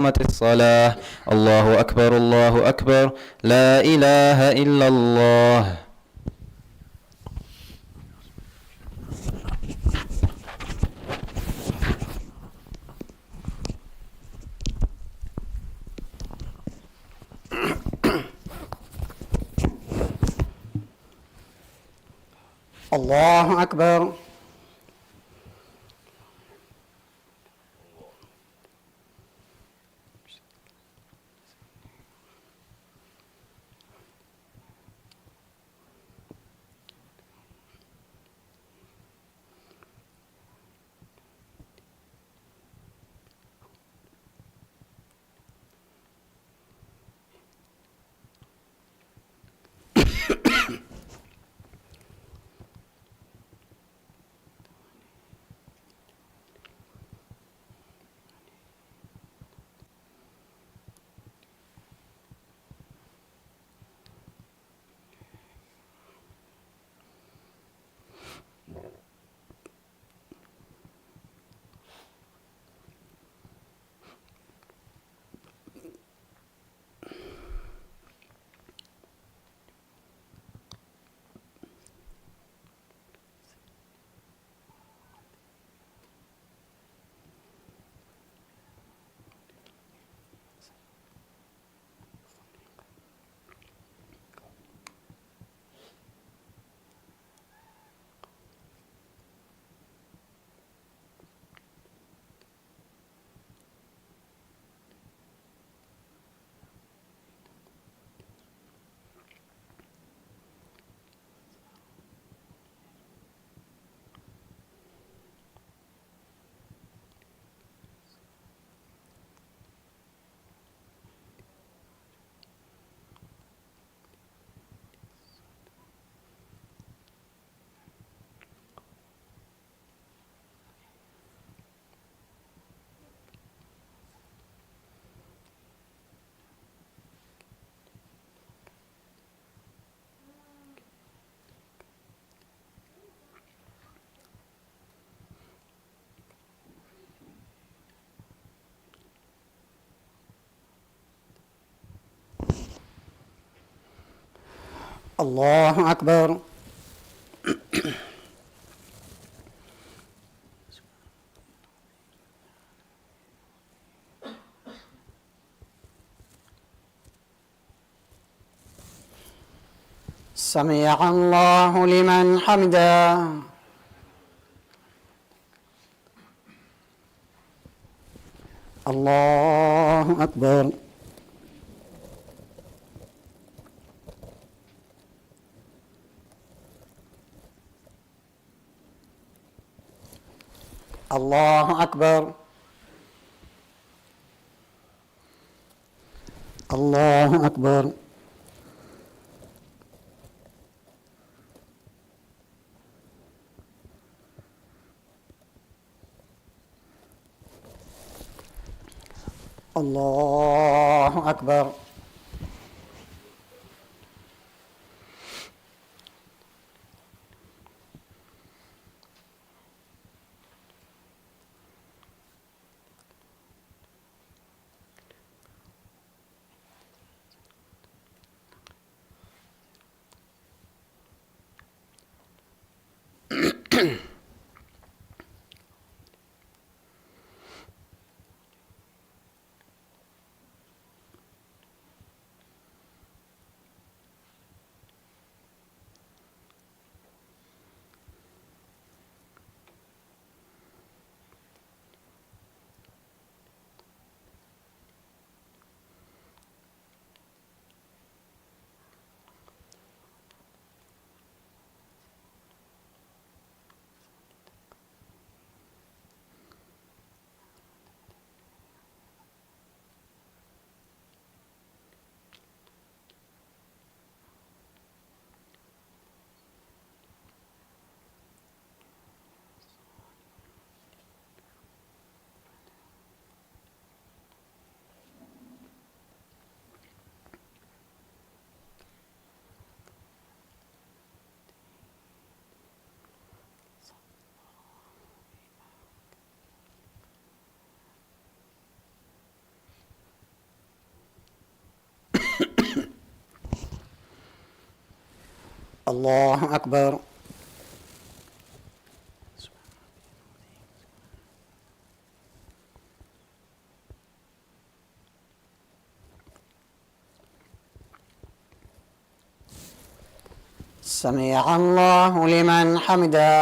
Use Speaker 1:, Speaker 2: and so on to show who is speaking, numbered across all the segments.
Speaker 1: الصلاة الله أكبر الله أكبر لا إله إلا الله.
Speaker 2: الله أكبر. الله أكبر. سمع الله لمن حمده. الله أكبر. الله أكبر. الله أكبر. الله أكبر. الله أكبر. سمع الله لمن حمده.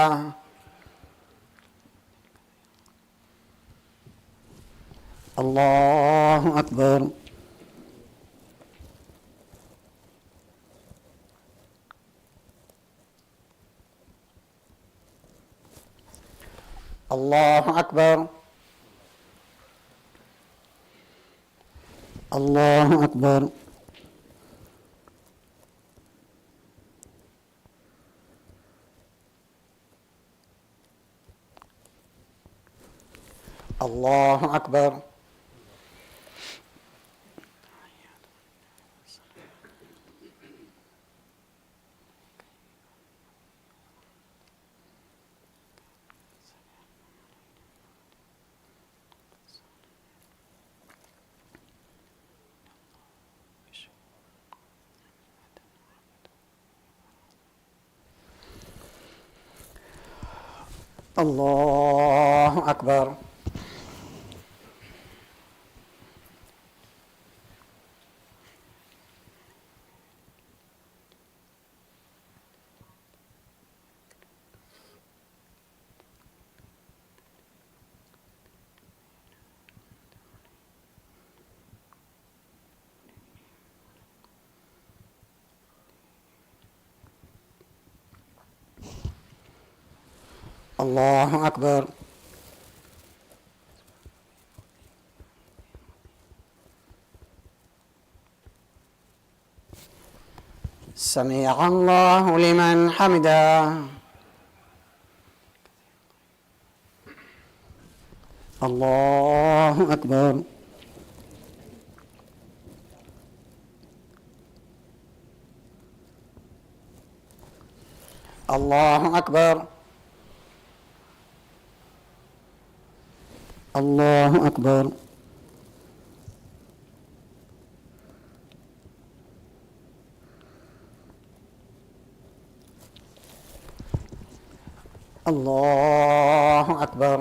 Speaker 2: الله أكبر. الله أكبر. الله أكبر. الله أكبر. الله أكبر. الله أكبر. سمع الله لمن حمده. الله أكبر. الله أكبر. الله أكبر. الله أكبر.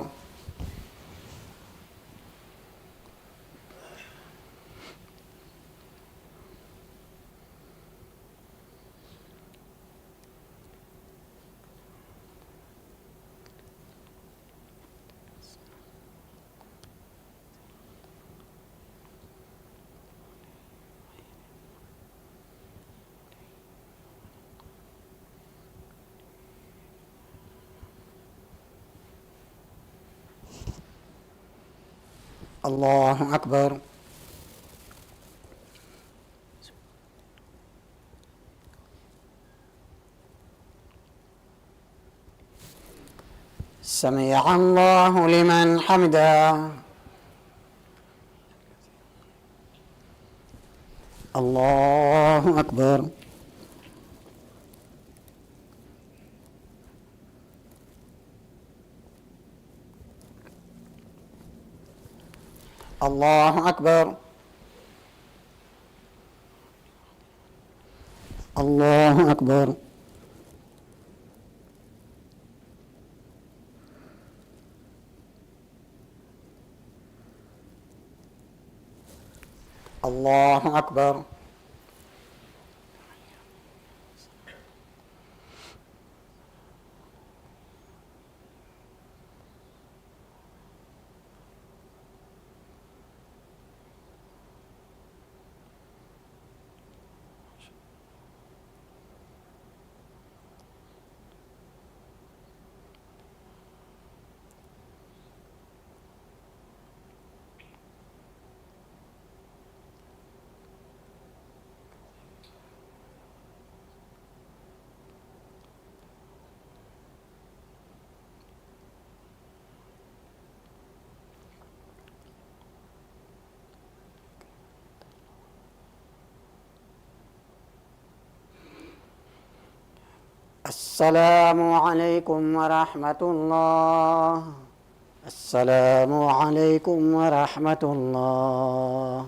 Speaker 2: الله أكبر. سمع الله لمن حمده. الله أكبر. الله أكبر. الله أكبر. الله أكبر. السلام عليكم ورحمة الله. السلام عليكم ورحمة الله.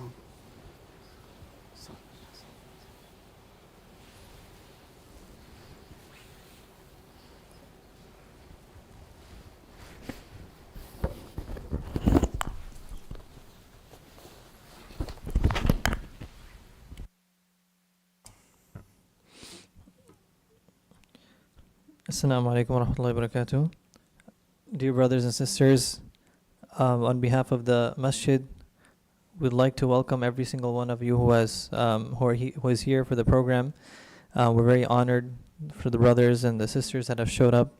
Speaker 3: Assalamu alaikum wa rahmatullahi wa barakatuh. Dear brothers and sisters, on behalf of the masjid, we'd like to welcome every single one of you who is here for the program. We're very honored for the brothers and the sisters that have showed up.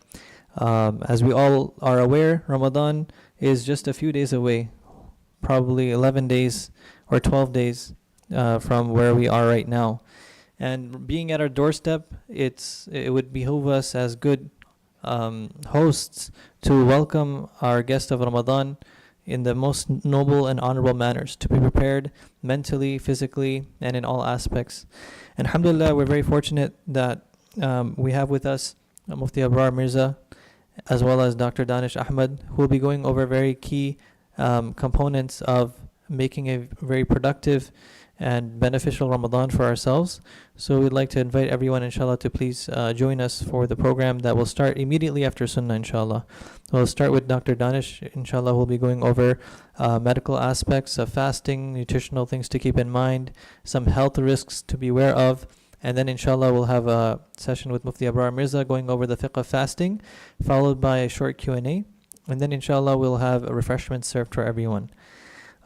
Speaker 3: As we all are aware, Ramadan is just a few days away, probably 11 days or 12 days from where we are right now. And being at our doorstep, it would behoove us as good hosts to welcome our guest of Ramadan in the most noble and honorable manners, to be prepared mentally, physically, and in all aspects. And alhamdulillah, we're very fortunate that we have with us Mufti Abrar Mirza, as well as Dr. Danish Ahmed, who will be going over very key components of making a very productive and beneficial Ramadan for ourselves. So we'd like to invite everyone, inshallah, to please join us for the program that will start immediately after Sunnah, inshallah. We'll start with Dr. Danish, inshallah, who will be going over medical aspects of fasting, nutritional things to keep in mind, some health risks to be aware of, and then inshallah we'll have a session with Mufti Abrar Mirza going over the fiqh of fasting, followed by a short Q&A, and then inshallah we'll have a refreshment served for everyone.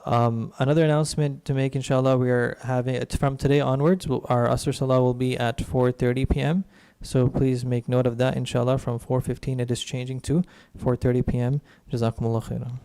Speaker 3: Another announcement to make, inshallah, we are having it from today onwards. Our Asr Salah will be at 4:30 p.m. So please make note of that, inshallah. From 4:15 it is changing to 4:30 p.m. Jazakumullah khairan.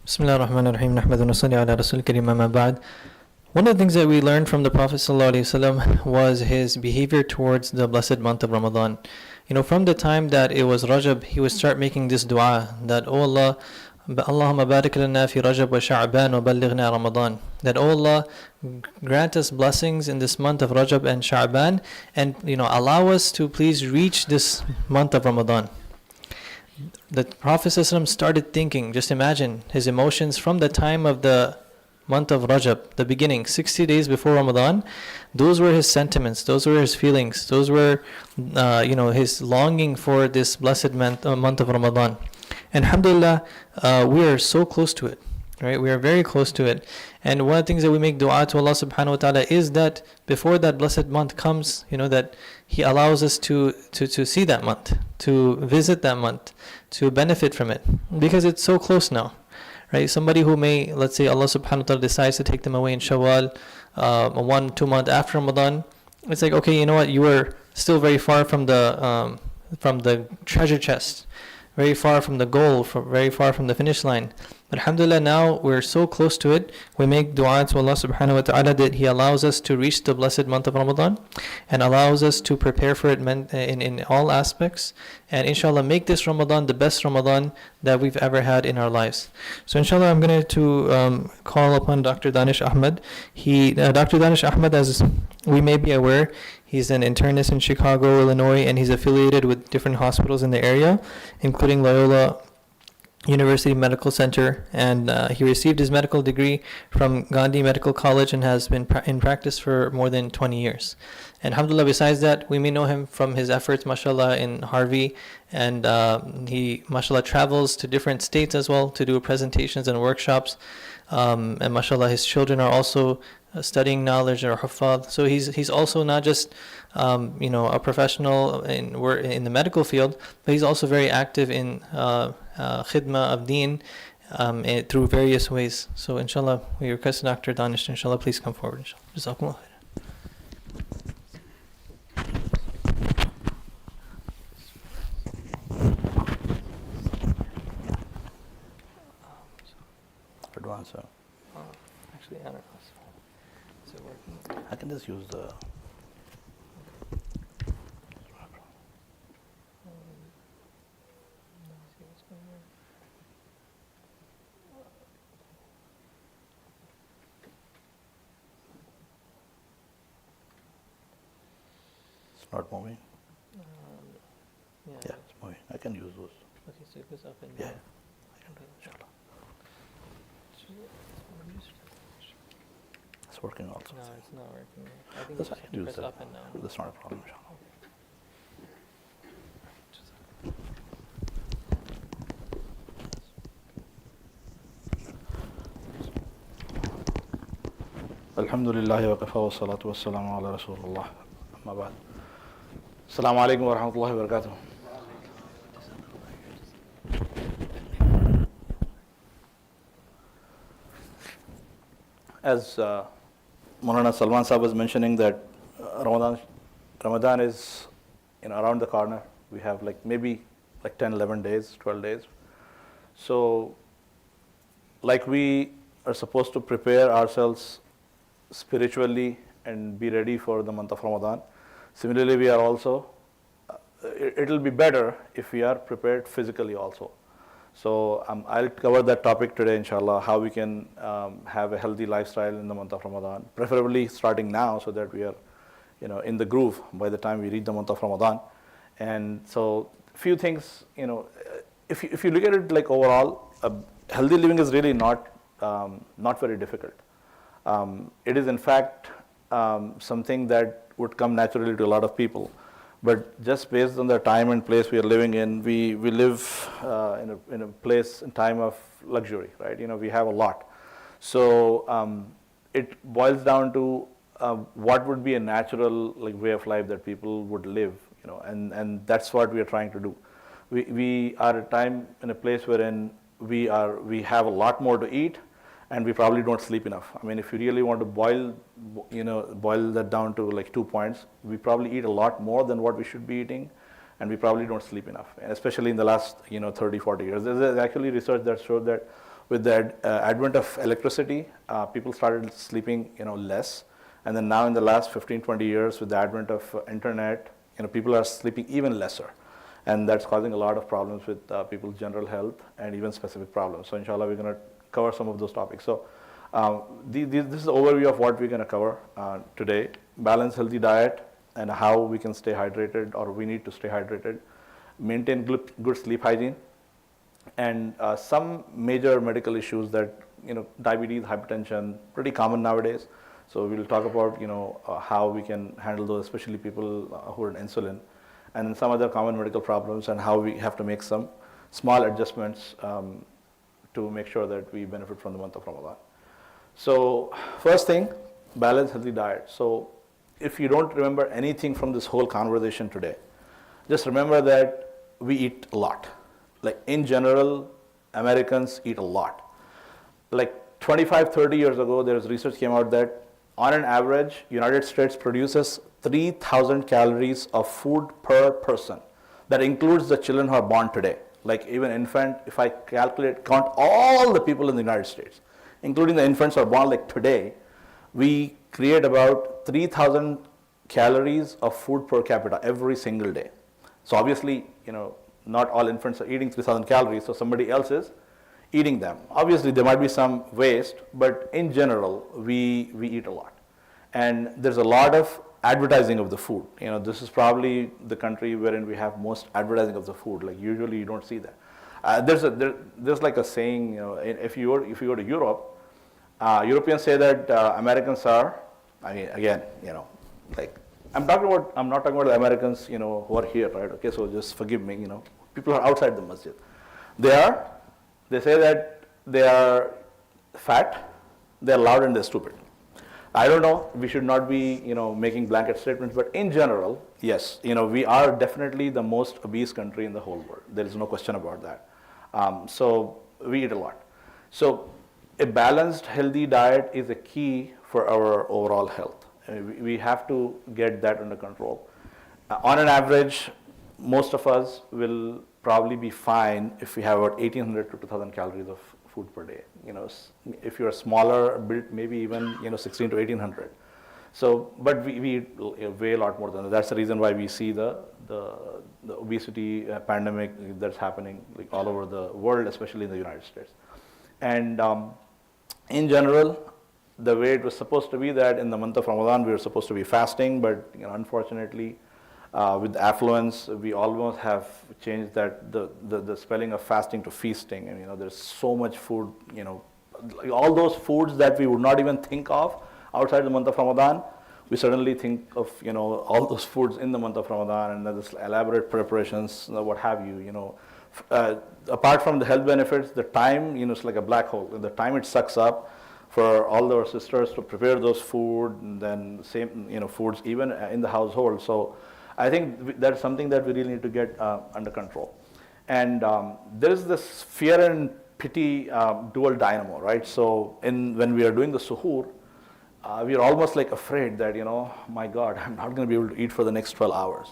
Speaker 3: Bismillah ar-Rahman ar-Rahim. Nahmadu wa nusalli ala Rasul Kareem amma ba'd. One of the things that we learned from the Prophet ﷺ was his behavior towards the blessed month of Ramadan. From the time that it was Rajab, he would start making this dua that, "Oh Allah, Allahumma barik lana fi Rajab wa Sha'ban wa ballighna Ramadan." That, "Oh Allah, grant us blessings in this month of Rajab and Sha'ban, and allow us to please reach this month of Ramadan." The Prophet ﷺ started thinking, just imagine his emotions from the time of the month of Rajab, the beginning, 60 days before Ramadan. Those were his sentiments, those were his feelings, those were his longing for this blessed month of Ramadan. And alhamdulillah, we are so close to it, right? We are very close to it. And one of the things that we make dua to Allah subhanahu wa ta'ala is that before that blessed month comes, that He allows us to see that month, to visit that month, to benefit from it, because it's so close now, right? Somebody who may, let's say Allah subhanahu wa ta'ala decides to take them away in Shawwal, 1-2 months after Ramadan, it's like, okay, you know what, you were still very far from the treasure chest, very far from the goal, very far from the finish line. But alhamdulillah, now we're so close to it. We make dua to Allah subhanahu wa ta'ala that He allows us to reach the blessed month of Ramadan and allows us to prepare for it in all aspects, and inshallah make this Ramadan the best Ramadan that we've ever had in our lives. So inshallah, I'm going to call upon Dr. Danish Ahmed. Dr. Danish Ahmed, as we may be aware, he's an internist in Chicago, Illinois, and he's affiliated with different hospitals in the area, including Loyola University Medical Center, and he received his medical degree from Gandhi Medical College and has been in practice for more than 20 years. And alhamdulillah, besides that, we may know him from his efforts, mashallah, in Harvey, and he, mashallah, travels to different states as well to do presentations and workshops, and mashallah, his children are also studying knowledge or hafad. So he's also not just a professional in the medical field, but he's also very active in khidmah of deen through various ways. So inshallah, we request Dr. Danish, inshallah, please come forward. Inshallah. Jazakumullah khair.
Speaker 4: Advance.
Speaker 3: Actually, I don't know. Is it working?
Speaker 4: I can just use the. It's not moving.
Speaker 3: Yeah.
Speaker 4: Yeah, it's moving. I can use those.
Speaker 3: Okay, so it goes up and
Speaker 4: Yeah,
Speaker 3: down.
Speaker 4: I can do it, inshallah. It's working also.
Speaker 3: No, it's not working. I think
Speaker 4: That's
Speaker 3: it's
Speaker 4: I can use
Speaker 3: press
Speaker 4: that.
Speaker 3: up and down.
Speaker 4: That's not a problem, inshallah. Alhamdulillah wa kafa wa salatu wa salamu ala Rasulullah. Amma ba'd. Assalamu alaikum wa rahmatullahi wa barakatuh. As Maulana Salman Sahib was mentioning that Ramadan is around the corner. We have maybe 10, 11 days, 12 days. So like we are supposed to prepare ourselves spiritually and be ready for the month of Ramadan, similarly we are also, it'll be better if we are prepared physically also. So I'll cover that topic today, inshallah, how we can have a healthy lifestyle in the month of Ramadan, preferably starting now so that we are in the groove by the time we reach the month of Ramadan. And so few things, if you look at it overall, healthy living is really not very difficult. It is in fact something that would come naturally to a lot of people. But just based on the time and place we are living in, we live in a place and time of luxury, right? We have a lot. So it boils down to what would be a natural way of life that people would live, and that's what we are trying to do. We are at a time in a place wherein we have a lot more to eat, and we probably don't sleep enough. I mean, if you really want to boil that down to 2 points, we probably eat a lot more than what we should be eating, and we probably don't sleep enough, and especially in the last 30, 40 years. There's actually research that showed that with the advent of electricity, people started sleeping, less. And then now in the last 15, 20 years, with the advent of internet, people are sleeping even lesser. And that's causing a lot of problems with people's general health and even specific problems. So inshallah, we're going to cover some of those topics. So this is the overview of what we're going to cover today. Balanced, healthy diet and how we can stay hydrated, or we need to stay hydrated. Maintain good sleep hygiene. And some major medical issues that, diabetes, hypertension, pretty common nowadays. So we'll talk about, how we can handle those, especially people who are on insulin, and then some other common medical problems, and how we have to make some small adjustments to make sure that we benefit from the month of Ramadan. So first thing, balanced, healthy diet. So if you don't remember anything from this whole conversation today, just remember that we eat a lot. Like in general, Americans eat a lot. Like 25, 30 years ago, there's research came out that on an average, United States produces 3,000 calories of food per person. That includes the children who are born today. Like even infant, if I count all the people in the United States, including the infants who are born like today, we create about 3,000 calories of food per capita every single day. So obviously, not all infants are eating 3,000 calories, so somebody else is eating them. Obviously, there might be some waste, but in general, we eat a lot. And there's a lot of advertising of the food. This is probably the country wherein we have most advertising of the food. Like usually you don't see that. There's like a saying, if you go to Europe, Europeans say that Americans are, again, like I'm not talking about the Americans, who are here, right? Okay, so just forgive me, people are outside the masjid. They say that they are fat, they're loud, and they're stupid. I don't know, we should not be, making blanket statements, but in general, yes, we are definitely the most obese country in the whole world. There is no question about that. So we eat a lot. So a balanced, healthy diet is a key for our overall health. We have to get that under control. On an average, most of us will probably be fine if we have about 1,800 to 2,000 calories of food per day. If you're smaller built, maybe even 16 to 1,800. So, but we eat way a lot more than that. That's the reason why we see the obesity pandemic that's happening like all over the world, especially in the United States. And in general, the way it was supposed to be that in the month of Ramadan we were supposed to be fasting, but unfortunately, with affluence, we almost have changed that the spelling of fasting to feasting. And there's so much food. All those foods that we would not even think of outside the month of Ramadan, we suddenly think of all those foods in the month of Ramadan, and there's elaborate preparations, what have you. Apart from the health benefits, the time it's like a black hole. The time it sucks up for all our sisters to prepare those food, and then same foods even in the household. So I think that's something that we really need to get under control. And there is this fear and pity dual dynamo, right? So when we are doing the suhoor, we are almost like afraid that, my God, I'm not going to be able to eat for the next 12 hours.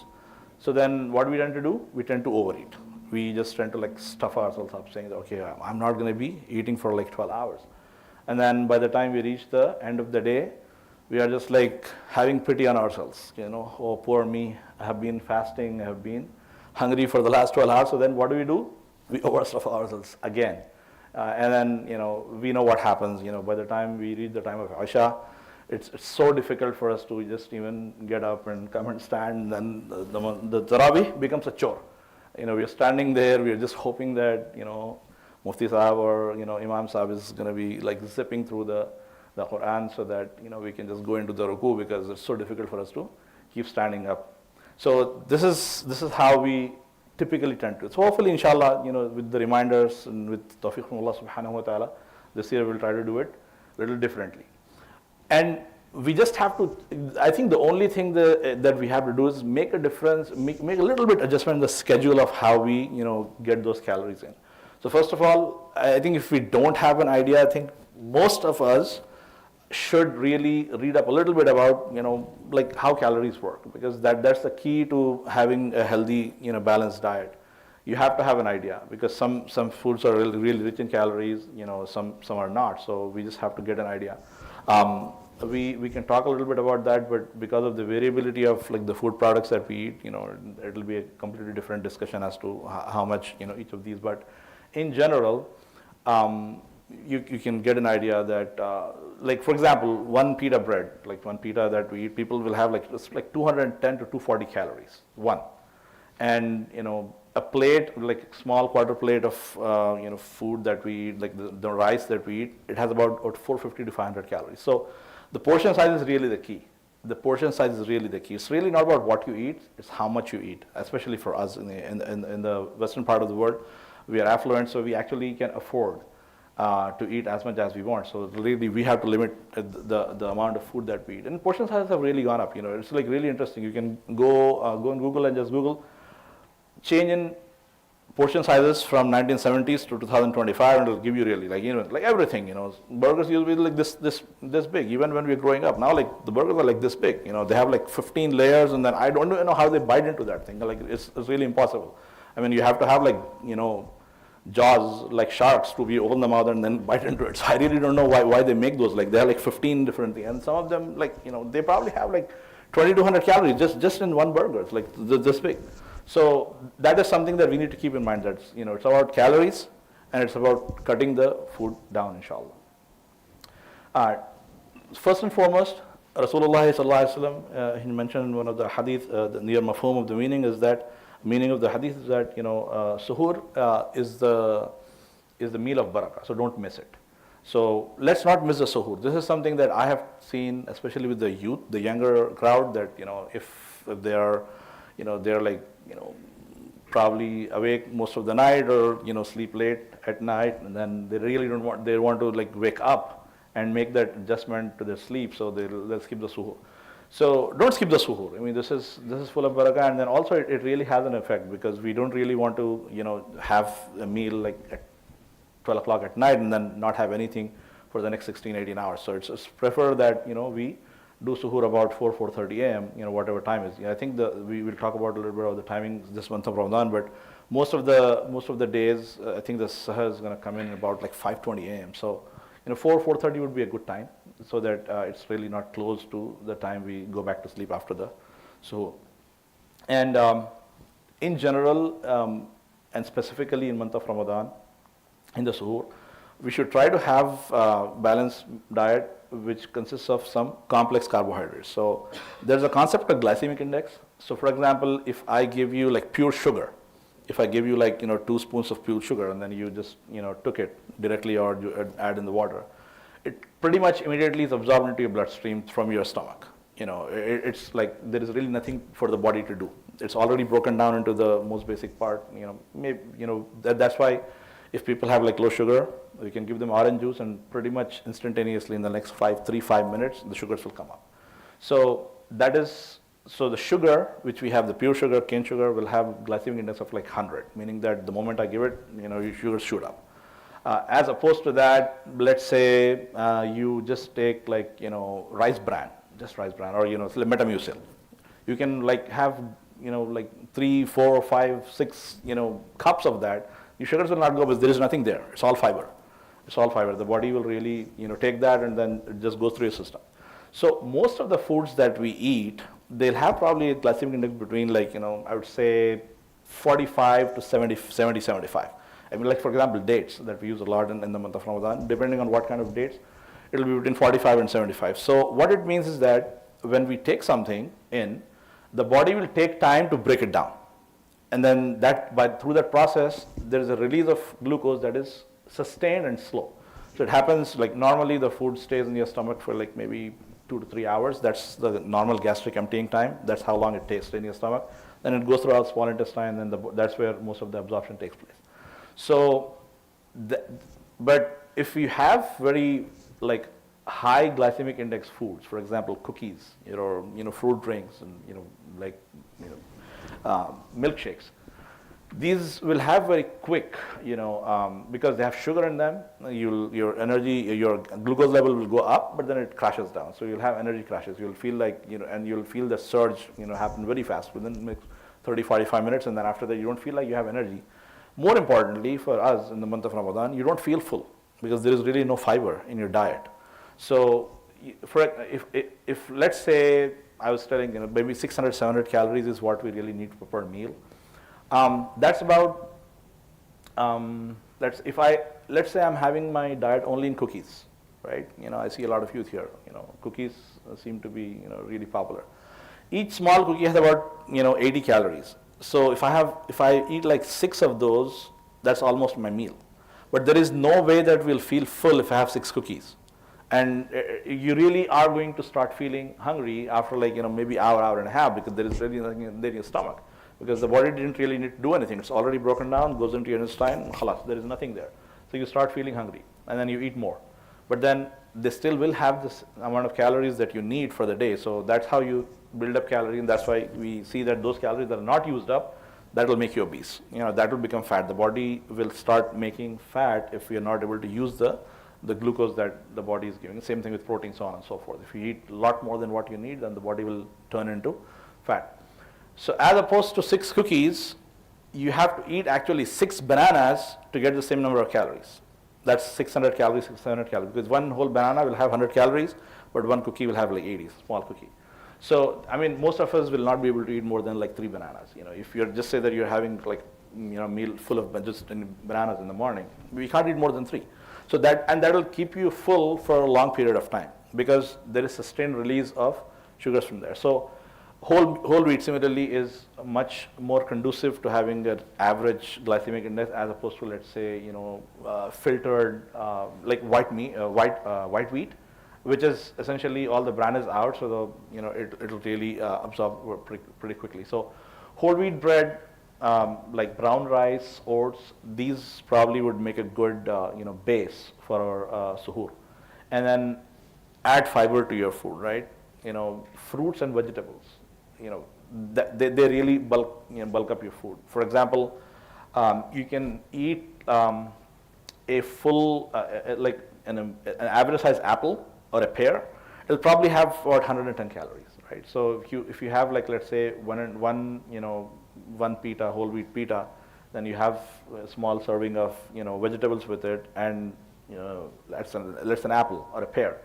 Speaker 4: So then what we tend to do, we tend to overeat. We just tend to like stuff ourselves up saying that, okay, I'm not going to be eating for like 12 hours. And then by the time we reach the end of the day, we are just like having pity on ourselves. Oh, poor me, I have been fasting, I have been hungry for the last 12 hours. So then what do? We overstuff ourselves again. And then, we know what happens. By the time we reach the time of Isha, it's so difficult for us to just even get up and come and stand. And then the Tarawih becomes a chore. We are standing there, we are just hoping that, Mufti Sahib or, Imam Sahib is going to be like zipping through the Quran so that, we can just go into the ruku, because it's so difficult for us to keep standing up. So this is how we typically tend to. So hopefully, inshallah, with the reminders and with tawfiq from Allah subhanahu wa ta'ala, this year we'll try to do it a little differently. And we just have to, I think the only thing that we have to do is make a difference, make a little bit adjustment in the schedule of how we, get those calories in. So first of all, I think if we don't have an idea, I think most of us should really read up a little bit about, like how calories work, because that's the key to having a healthy, balanced diet. you have to have an idea, because some foods are really rich in calories, some are not. So we just have to get an idea. We can talk a little bit about that, but because of the variability of like the food products that we eat, it'll be a completely different discussion as to how much each of these. But in general, you can get an idea that, like for example, one pita bread, like one pita that we eat, people will have like 210 to 240 calories, one. And a plate, like a small quarter plate of food that we eat, like the rice that we eat, it has about 450 to 500 calories. So the portion size is really the key. The portion size is really the key. It's really not about what you eat, it's how much you eat, especially for us in the western part of the world. We are affluent, so we actually can afford to eat as much as we want. So really we have to limit the amount of food that we eat. And portion sizes have really gone up. It's like really interesting. You can go on Google and just Google change in portion sizes from 1970s to 2025, and it'll give you really like everything. Burgers used to be like this big, even when we were growing up. Now like the burgers are like this big. They have like 15 layers, and then I don't know how they bite into that thing. Like it's really impossible. I mean, you have to have like jaws like sharks to be open the mouth and then bite into it. So I really don't know why they make those. Like they are like 15 different things, and some of them like they probably have like 2,200 calories just in one burger. It's like this big. So that is something that we need to keep in mind, that it's about calories and it's about cutting the food down, inshallah. First and foremost, Rasulullah sallallahu alaihi wasallam, he mentioned in one of the hadith, the near mafhum of the meaning is that, meaning of the hadith is that suhoor is the meal of barakah, so don't miss it. So let's not miss the suhoor. This is something that I have seen, especially with the youth, the younger crowd, that if they are they're like probably awake most of the night, or sleep late at night, and then they really they want to like wake up and make that adjustment to their sleep, so they'll skip the suhoor. So don't skip the suhoor. I mean, this is full of barakah, and then also it really has an effect, because we don't really want to have a meal like at 12 o'clock at night and then not have anything for the next 16-18 hours. So it's prefer that we do suhoor about 4:30 a.m. Whatever time is. I think we will talk about a little bit of the timings this month of Ramadan, but most of the days I think the sahur is going to come in about like 5:20 a.m. So 4:30 would be a good time, so that it's really not close to the time we go back to sleep after the suhoor. And in general, and specifically in month of Ramadan, in the suhoor, we should try to have balanced diet which consists of some complex carbohydrates. So there's a concept of glycemic index. So for example, if I give you like pure sugar, if I give you like 2 spoons of pure sugar, and then you just took it directly, or you add in the water, it pretty much immediately is absorbed into your bloodstream from your stomach. It's like there is really nothing for the body to do. It's already broken down into the most basic part. Maybe that's why if people have like low sugar, we can give them orange juice, and pretty much instantaneously in the next 5 minutes, the sugars will come up. So the sugar, which we have, the pure sugar, cane sugar, will have glycemic index of like 100, meaning that the moment I give it, your sugars shoot up. As opposed to that, let's say you just take like rice bran, or Metamucil. You can like have like 3, 4, 5, 6 cups of that. Your sugars will not go, because there is nothing there. It's all fiber. The body will really take that, and then it just goes through your system. So most of the foods that we eat, they'll have probably a glycemic index between like I would say 45 to 70, 75. I mean, like for example, dates that we use a lot in the month of Ramadan, depending on what kind of dates, it'll be between 45 and 75. So what it means is that when we take something in, the body will take time to break it down. And then through that process, there is a release of glucose that is sustained and slow. So it happens like normally the food stays in your stomach for like maybe 2 to 3 hours. That's the normal gastric emptying time. That's how long it takes in your stomach. Then it goes through our small intestine, and that's where most of the absorption takes place. So, but if you have very like high glycemic index foods, for example, cookies, fruit drinks, and milkshakes, these will have very quick, because they have sugar in them. Your energy, your glucose level will go up, but then it crashes down. So you'll have energy crashes. You'll feel like, and you'll feel the surge, happen very fast within 30, 45 minutes, and then after that you don't feel like you have energy. More importantly, for us in the month of Ramadan, you don't feel full because there is really no fiber in your diet. So if let's say I was telling, maybe 600, 700 calories is what we really need per meal. That's about, let's say I'm having my diet only in cookies, right? I see a lot of youth here, cookies seem to be, really popular. Each small cookie has about, 80 calories. So if I eat like 6 of those, that's almost my meal. But there is no way that we'll feel full if I have 6 cookies. And you really are going to start feeling hungry after like, maybe hour and a half, because there is really nothing there in your stomach. Because the body didn't really need to do anything. It's already broken down, goes into your intestine, khalas, there is nothing there. So you start feeling hungry, and then you eat more. But then they still will have this amount of calories that you need for the day. So that's how you build up calories, and that's why we see that those calories that are not used up, that will make you obese. That will become fat. The body will start making fat if we are not able to use the glucose that the body is giving. Same thing with protein, so on and so forth. If you eat a lot more than what you need, then the body will turn into fat. So as opposed to 6 cookies, you have to eat actually 6 bananas to get the same number of calories. That's 600 calories, 600 calories. Because one whole banana will have 100 calories, but one cookie will have like 80, small cookie. So, most of us will not be able to eat more than like 3 bananas. If you're just say that you're having like, meal full of just bananas in the morning, we can't eat more than 3. So that will keep you full for a long period of time, because there is sustained release of sugars from there. So whole wheat similarly is much more conducive to having an average glycemic index as opposed to, let's say, filtered like white wheat, which is essentially all the bran is out, so it'll really absorb pretty quickly. So whole wheat bread, like brown rice, oats, these probably would make a good base for our suhoor. And then add fiber to your food, right? Fruits and vegetables, they really bulk up your food. For example, you can eat a full like an average size apple or a pear. It'll probably have about 110 calories, right? So if you have, like, let's say one pita, whole wheat pita, then you have a small serving of vegetables with it, and let's an apple or a pear.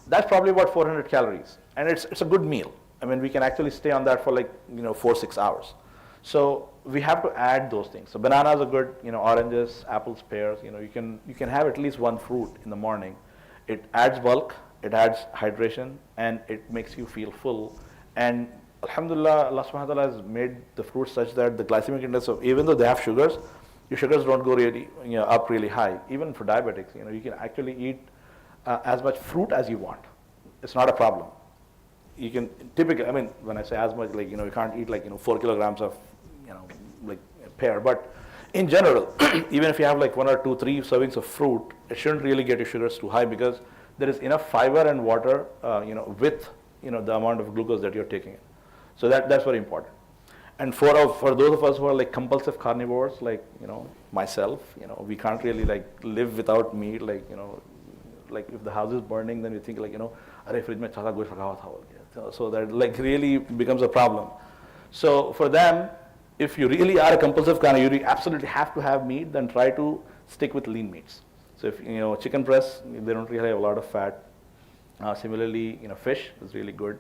Speaker 4: That's probably about 400 calories, and it's a good meal. We can actually stay on that for like 4-6 hours. So we have to add those things. So bananas are good, oranges, apples, pears. You can have at least one fruit in the morning. It adds bulk, it adds hydration, and it makes you feel full. And alhamdulillah, Allah subhanahu wa ta'ala has made the fruit such that the glycemic index of, even though they have sugars, your sugars don't go really up really high. Even for diabetics, you can actually eat as much fruit as you want. It's not a problem. You can typically, when I say as much, like, you can't eat like 4 kilograms of like a pear, but in general, even if you have like 1 or 2, 3 servings of fruit, it shouldn't really get your sugars too high, because there is enough fiber and water with the amount of glucose that you're taking in. So that's very important. And for those of us who are like compulsive carnivores, like myself, we can't really like live without meat. Like like if the house is burning, then we think like अरे fridge में अच्छा गोश्त रखा हुआ था बोल के. So that like really becomes a problem. So for them, if you really are a compulsive carnivore, you absolutely have to have meat, then try to stick with lean meats. So if chicken breasts, they don't really have a lot of fat. Similarly, fish is really good.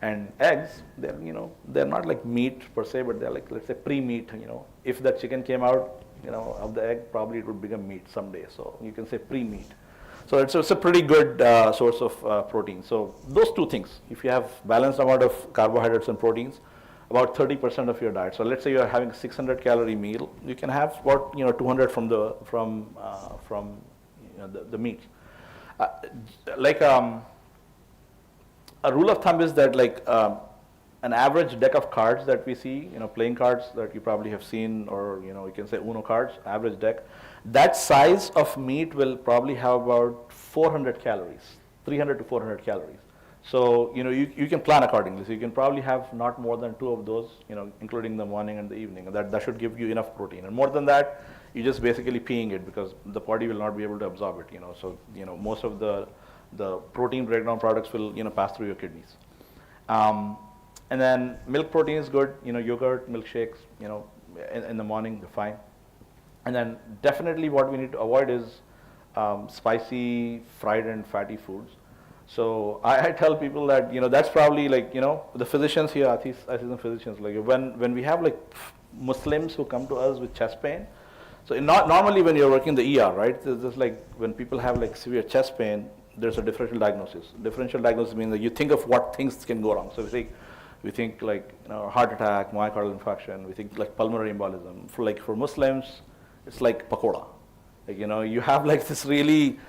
Speaker 4: And eggs, they're not like meat per se, but they're like, let's say, pre-meat. If the chicken came out, of the egg, probably it would become meat someday. So you can say pre-meat. So it's a pretty good source of protein. So those two things, if you have balanced amount of carbohydrates and proteins, about 30% of your diet. So let's say you are having a 600 calorie meal, you can have about 200 from the meat. A rule of thumb is that like an average deck of cards that we see, playing cards that you probably have seen, or you can say Uno cards, average deck, that size of meat will probably have about 400 calories, 300 to 400 calories. So you can plan accordingly. So you can probably have not more than 2 of those, including the morning and the evening. That should give you enough protein. And more than that, you're just basically peeing it, because the body will not be able to absorb it. So most of the protein breakdown products will pass through your kidneys. And And then milk protein is good, yogurt, milkshakes, in the morning, they're fine. And then definitely what we need to avoid is spicy, fried and fatty foods. So I tell people that, that's probably like, the physicians here, I see some physicians, like when we have like Muslims who come to us with chest pain, so not normally when you're working the ER, right, there's like when people have like severe chest pain, there's a differential diagnosis. Differential diagnosis means that you think of what things can go wrong. So we think like heart attack, myocardial infarction, we think like pulmonary embolism. For Muslims, it's like pakoda. Like, you have like this really,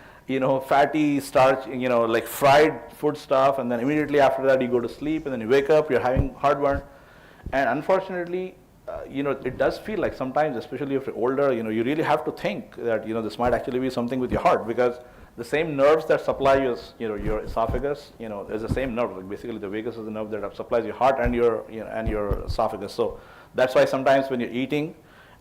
Speaker 4: fatty starch, like fried food stuff, and then immediately after that you go to sleep, and then you wake up, you're having heartburn. And unfortunately, it does feel like sometimes, especially if you're older, you really have to think that, this might actually be something with your heart, because the same nerves that supply your esophagus, is the same nerve. Like basically, the vagus is the nerve that supplies your heart and your esophagus. So that's why sometimes when you're eating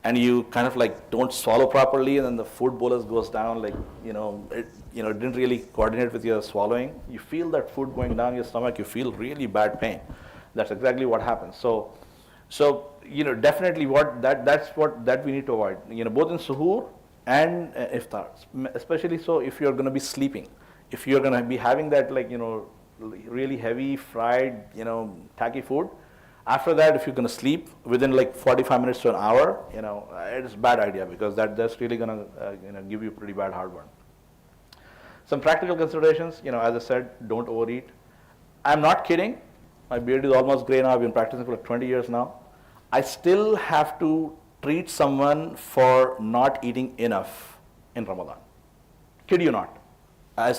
Speaker 4: and you kind of like don't swallow properly, and then the food bolus goes down, like it didn't really coordinate with your swallowing. You feel that food going down your stomach. You feel really bad pain. That's exactly what happens. So definitely that's what we need to avoid. Both in suhoor and iftar, especially so if you're going to be sleeping, if you're going to be having that like really heavy fried tacky food, after that if you're going to sleep within like 45 minutes to an hour, it's a bad idea, because that's really going to give you pretty bad heartburn. Some practical considerations, as I said, don't overeat. I'm not kidding. My beard is almost gray now. I've been practicing for like 20 years now. I still have to treat someone for not eating enough in Ramadan. Kid you not. I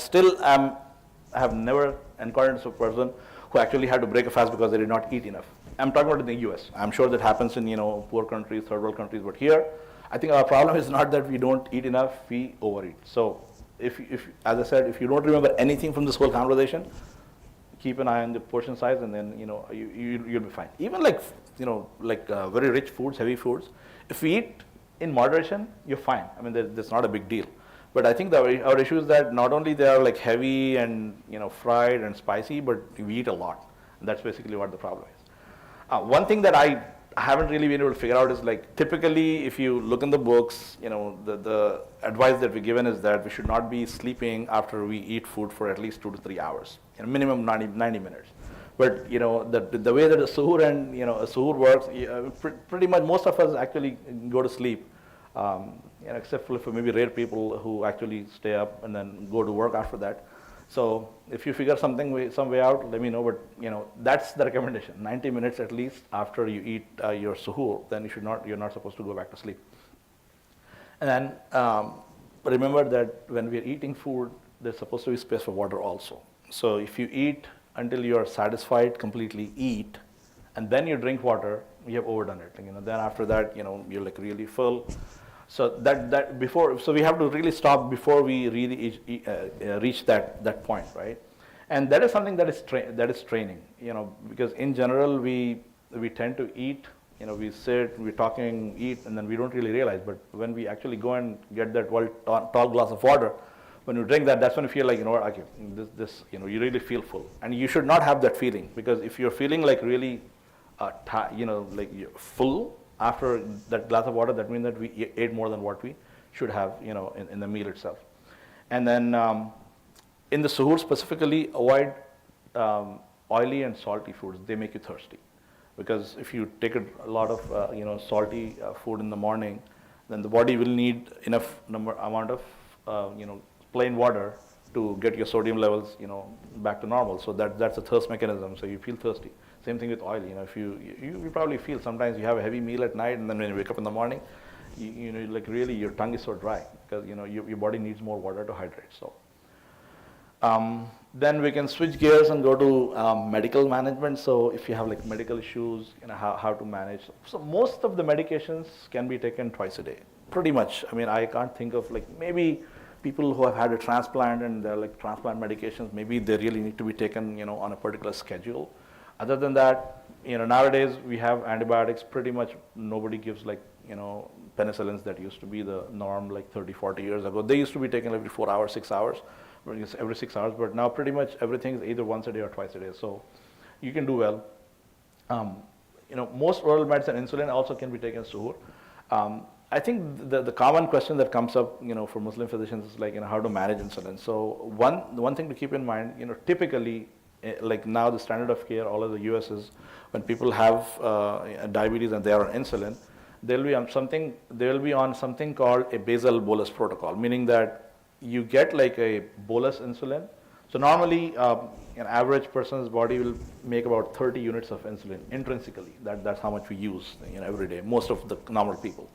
Speaker 4: have never encountered a person who actually had to break a fast because they did not eat enough. I'm talking about in the US. I'm sure that happens in poor countries, third world countries, but here, I think our problem is not that we don't eat enough, we overeat. So if as I said, if you don't remember anything from this whole conversation, keep an eye on the portion size, and then you'll be fine. Even like very rich foods, heavy foods, if we eat in moderation, you're fine. I mean, that's not a big deal. But I think our issue is that not only they are like heavy and fried and spicy, but we eat a lot. And that's basically what the problem is. One thing that I haven't really been able to figure out is like typically if you look in the books, the advice that we're given is that we should not be sleeping after we eat food for at least 2 to 3 hours, minimum 90 minutes. But the way that a suhoor and a suhoor works, pretty much most of us actually go to sleep, except for maybe rare people who actually stay up and then go to work after that. So if you figure some way out, let me know. But that's the recommendation: 90 minutes at least after you eat your suhoor. Then you're not supposed to go back to sleep. And then remember that when we're eating food, there's supposed to be space for water also. So if you eat until you're satisfied, completely eat, and then you drink water, you have overdone it. Then after that, you're like really full. So so we have to really stop before we really reach that point, right? And that is something that is training, because in general we tend to eat, we sit, we're talking, eat, and then we don't really realize. But when we actually go and get that tall glass of water, when you drink that, that's when you feel like, okay, you really feel full. And you should not have that feeling, because if you're feeling like really, like you're full after that glass of water, that means that we ate more than what we should have, in the meal itself. And then in the suhoor specifically, avoid oily and salty foods. They make you thirsty. Because if you take a lot of salty food in the morning, then the body will need enough amount of plain water to get your sodium levels back to normal. So that's a thirst mechanism. So you feel thirsty. Same thing with oil. If you probably feel sometimes you have a heavy meal at night, and then when you wake up in the morning, like really your tongue is so dry because your body needs more water to hydrate. So then we can switch gears and go to medical management. So if you have like medical issues, how to manage. So most of the medications can be taken twice a day, pretty much. I mean, I can't think of like maybe people who have had a transplant and they're like transplant medications, maybe they really need to be taken, on a particular schedule. Other than that, nowadays we have antibiotics. Pretty much nobody gives like, penicillins that used to be the norm like 30, 40 years ago. They used to be taken every 4 hours, 6 hours, every 6 hours. But now pretty much everything is either once a day or twice a day. So you can do well. Most oral meds and insulin also can be taken as suhoor. I think the common question that comes up, for Muslim physicians is like, how to manage insulin. So one thing to keep in mind, typically, like now the standard of care all over the US is when people have diabetes and they are on insulin, they'll be on something called a basal bolus protocol, meaning that you get like a bolus insulin. So normally, an average person's body will make about 30 units of insulin intrinsically. That's how much we use every day, most of the normal people.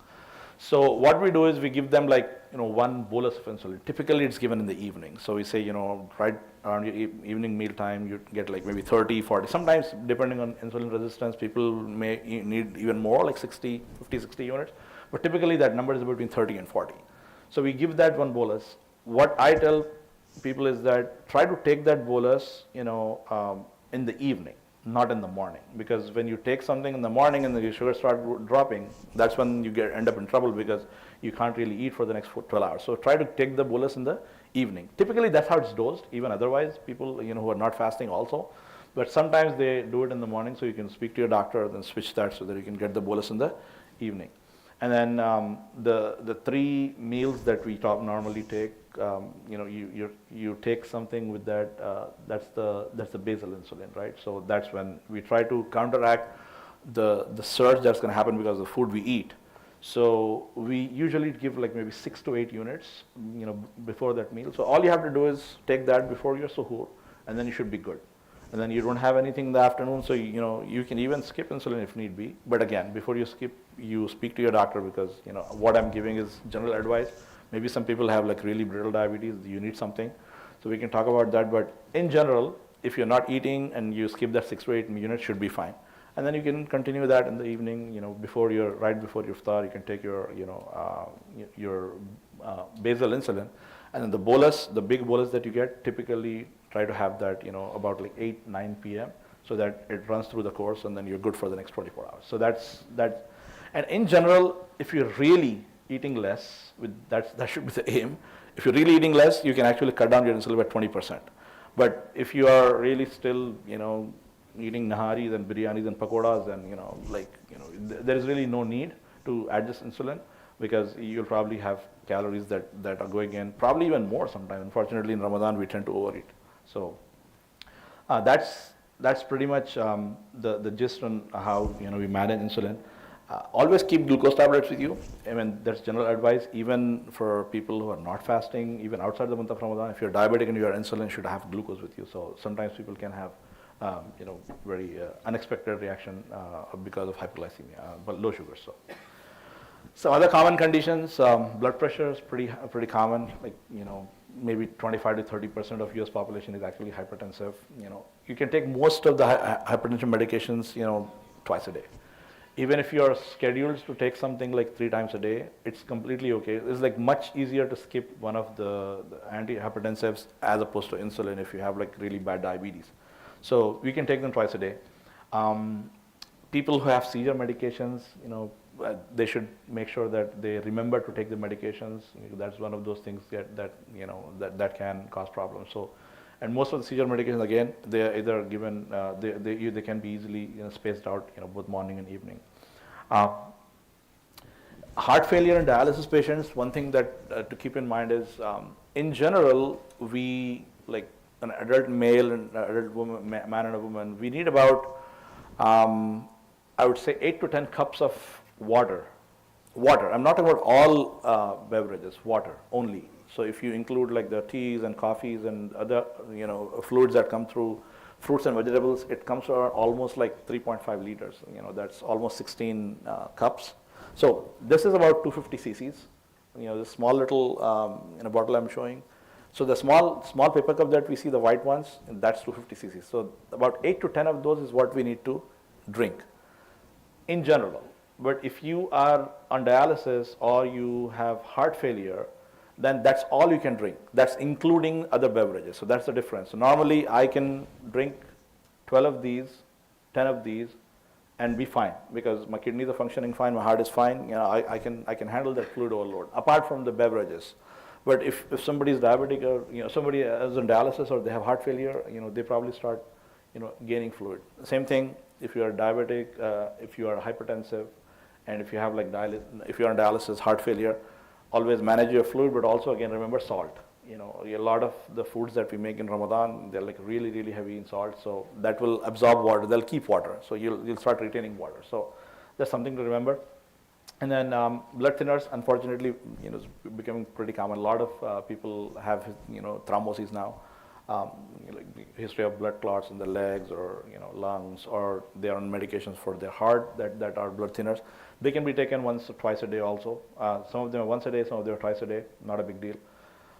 Speaker 4: So what we do is we give them like one bolus of insulin. Typically it's given in the evening. So we say right around your evening meal time you get like maybe 30, 40. Sometimes depending on insulin resistance, people may need even more, like 50, 60 units. But typically that number is between 30 and 40. So we give that one bolus. What I tell people is that try to take that bolus in the evening, not in the morning, because when you take something in the morning and the sugar start dropping, that's when you end up in trouble because you can't really eat for the next 12 hours. So try to take the bolus in the evening. Typically that's how it's dosed, even otherwise people who are not fasting also, but sometimes they do it in the morning, so you can speak to your doctor and then switch that so that you can get the bolus in the evening. And then the 3 meals that we normally take, you take something with that. That's the basal insulin, right? So that's when we try to counteract the surge that's going to happen because of the food we eat. So we usually give like maybe 6 to 8 units, before that meal. So all you have to do is take that before your suhoor, and then you should be good. And then you don't have anything in the afternoon, so you can even skip insulin if need be. But again, before you skip, you speak to your doctor, because what I'm giving is general advice. Maybe some people have like really brittle diabetes, you need something. So we can talk about that, but in general, if you're not eating and you skip that 6 to 8 units, should be fine. And then you can continue that in the evening, right before your iftar, you can take your basal insulin. And then the bolus, the big bolus that you get, typically try to have that, about like 8, 9 p.m. so that it runs through the course and then you're good for the next 24 hours. So that's. And in general, if you're really eating less, that should be the aim. If you're really eating less, you can actually cut down your insulin by 20%. But if you are really still, eating naharis and biryanis and pakoras and, there is really no need to adjust insulin, because you'll probably have calories that are going in, probably even more sometimes. Unfortunately, in Ramadan, we tend to overeat. So that's pretty much the gist on how we manage insulin. Always keep glucose tablets with you. I mean, that's general advice, even for people who are not fasting, even outside the month of Ramadan. If you're diabetic and you are insulin, you should have glucose with you. So sometimes people can have very unexpected reaction because of hypoglycemia, but low sugar. So some other common conditions, blood pressure is pretty common. Like maybe 25 to 30% of U.S. population is actually hypertensive. You can take most of the hypertension medications twice a day. Even if you are scheduled to take something like 3 times a day, it's completely okay. It's like much easier to skip one of the antihypertensives as opposed to insulin if you have like really bad diabetes. So we can take them twice a day. People who have seizure medications, they should make sure that they remember to take the medications. That's one of those things that can cause problems. So, and most of the seizure medications, again, they are either given, they can be easily spaced out, both morning and evening. Heart failure in dialysis patients, one thing that to keep in mind is, in general, we, like an adult male and adult woman, man and a woman, we need about, I would say 8 to 10 cups of water. I'm not talking about all beverages, water only. So if you include like the teas and coffees and other fluids that come through fruits and vegetables, it comes to almost like 3.5 liters. That's almost 16 cups. So this is about 250 cc's. The small little bottle I'm showing. So the small paper cup that we see, the white ones, that's 250 cc's. So about 8 to 10 of those is what we need to drink in general. But if you are on dialysis or you have heart failure, then that's all you can drink. That's including other beverages. So that's the difference. So normally I can drink 12 of these, 10 of these, and be fine because my kidneys are functioning fine, my heart is fine. I can handle that fluid overload apart from the beverages. But if somebody is diabetic or somebody is on dialysis or they have heart failure, they probably start gaining fluid. Same thing if you are diabetic, if you are hypertensive, and if you have like if you are on dialysis, heart failure, always manage your fluid, but also again remember salt. A lot of the foods that we make in Ramadan, they're like really, really heavy in salt, so that will absorb water, they'll keep water, so you'll start retaining water. So that's something to remember. And then blood thinners, unfortunately, is becoming pretty common. A lot of people have, thrombosis now, like history of blood clots in the legs or lungs, or they are on medications for their heart that are blood thinners. They can be taken once or twice a day also. Some of them are once a day, some of them are twice a day. Not a big deal.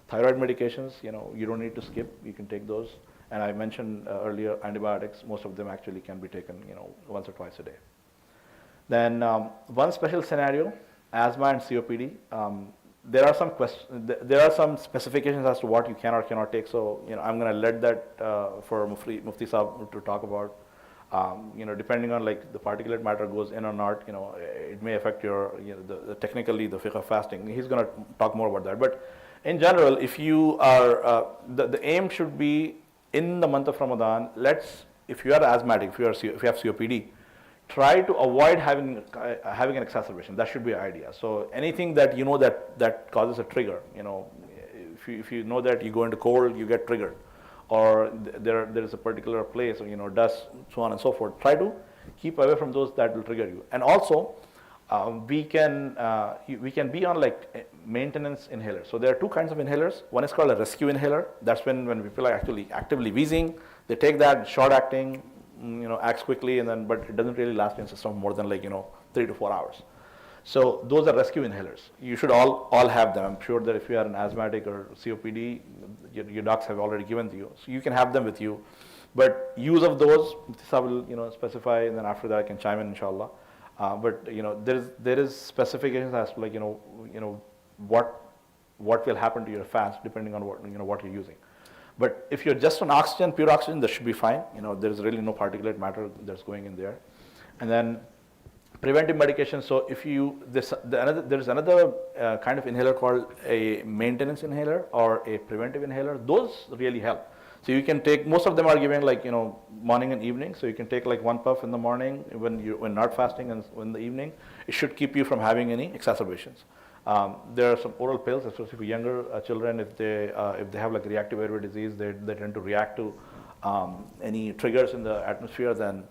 Speaker 4: Thyroid medications, you don't need to skip. You can take those. And I mentioned earlier antibiotics. Most of them actually can be taken, once or twice a day. Then one special scenario, asthma and COPD. There are some specifications as to what you can or cannot take. So I'm going to let that for Mufti Saab to talk about. Depending on like the particulate matter goes in or not, it may affect your technically the fiqh of fasting. He's going to talk more about that. But in general, if you are the aim should be in the month of Ramadan. If you are asthmatic, if you have COPD, try to avoid having an exacerbation. That should be an idea. So anything that that causes a trigger, if you know that you go into cold, you get triggered, or there is a particular place, or dust, so on and so forth. Try to keep away from those that will trigger you. And also, we can be on like maintenance inhalers. So there are two kinds of inhalers. One is called a rescue inhaler. That's when people are actually actively wheezing. They take that, short acting, acts quickly, but it doesn't really last in the system more than 3 to 4 hours. So those are rescue inhalers. You should all have them. I'm sure that if you are an asthmatic or COPD, your docs have already given to you. So you can have them with you. But use of those, I will specify, and then after that I can chime in, inshallah. But there is specifications as to what will happen to your fast depending on what you're using. But if you're just on oxygen, pure oxygen, that should be fine. There's really no particulate matter that's going in there. And then preventive medication. So if there's another kind of inhaler called a maintenance inhaler or a preventive inhaler. Those really help. So you can take, most of them are giving morning and evening. So you can take like one puff in the morning when not fasting, and in the evening. It should keep you from having any exacerbations. There are some oral pills, especially for younger children. If they have like reactive airway disease, they tend to react to any triggers in the atmosphere. Then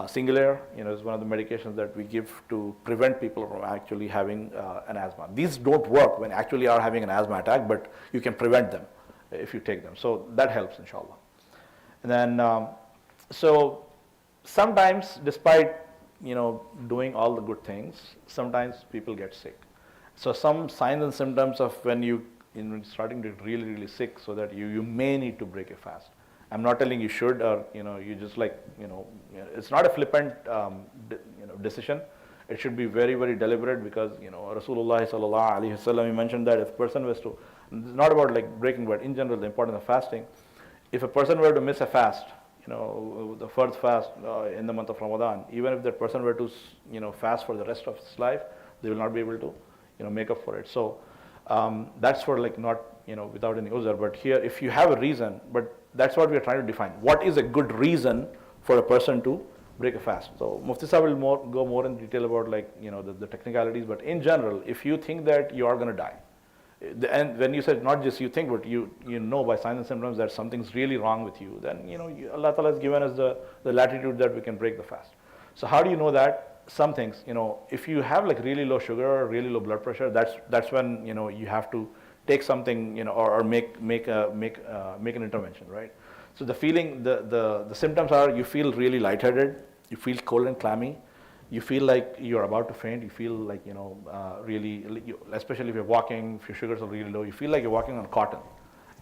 Speaker 4: single air, is one of the medications that we give to prevent people from actually having an asthma. These don't work when actually are having an asthma attack, but you can prevent them if you take them. So that helps, inshallah. And then so sometimes, despite doing all the good things, sometimes people get sick. So some signs and symptoms of when you're starting to get really, really sick, so that you may need to break a fast. I'm not telling you should, or you just it's not a flippant decision. It should be very, very deliberate, because Rasulullah sallallahu alaihi wasallam, he mentioned that if a person was to, it's not about like breaking, but in general the importance of fasting. If a person were to miss a fast, the first fast in the month of Ramadan, even if that person were to fast for the rest of his life, they will not be able to make up for it. So that's for not without any uzr. But here, if you have a reason, but that's what we are trying to define. What is a good reason for a person to break a fast? So Mufti Sahib will go more in detail about the technicalities. But in general, if you think that you are going to die, and when you said not just you think, but you know by signs and symptoms that something's really wrong with you, then Allah Ta'ala has given us the latitude that we can break the fast. So how do you know that? Some things, if you have like really low sugar or really low blood pressure, that's when you have to take something, or make an intervention, right? So the feeling, the symptoms are, you feel really lightheaded, you feel cold and clammy, you feel like you're about to faint, you feel like really, especially if you're walking, if your sugars are really low, you feel like you're walking on cotton.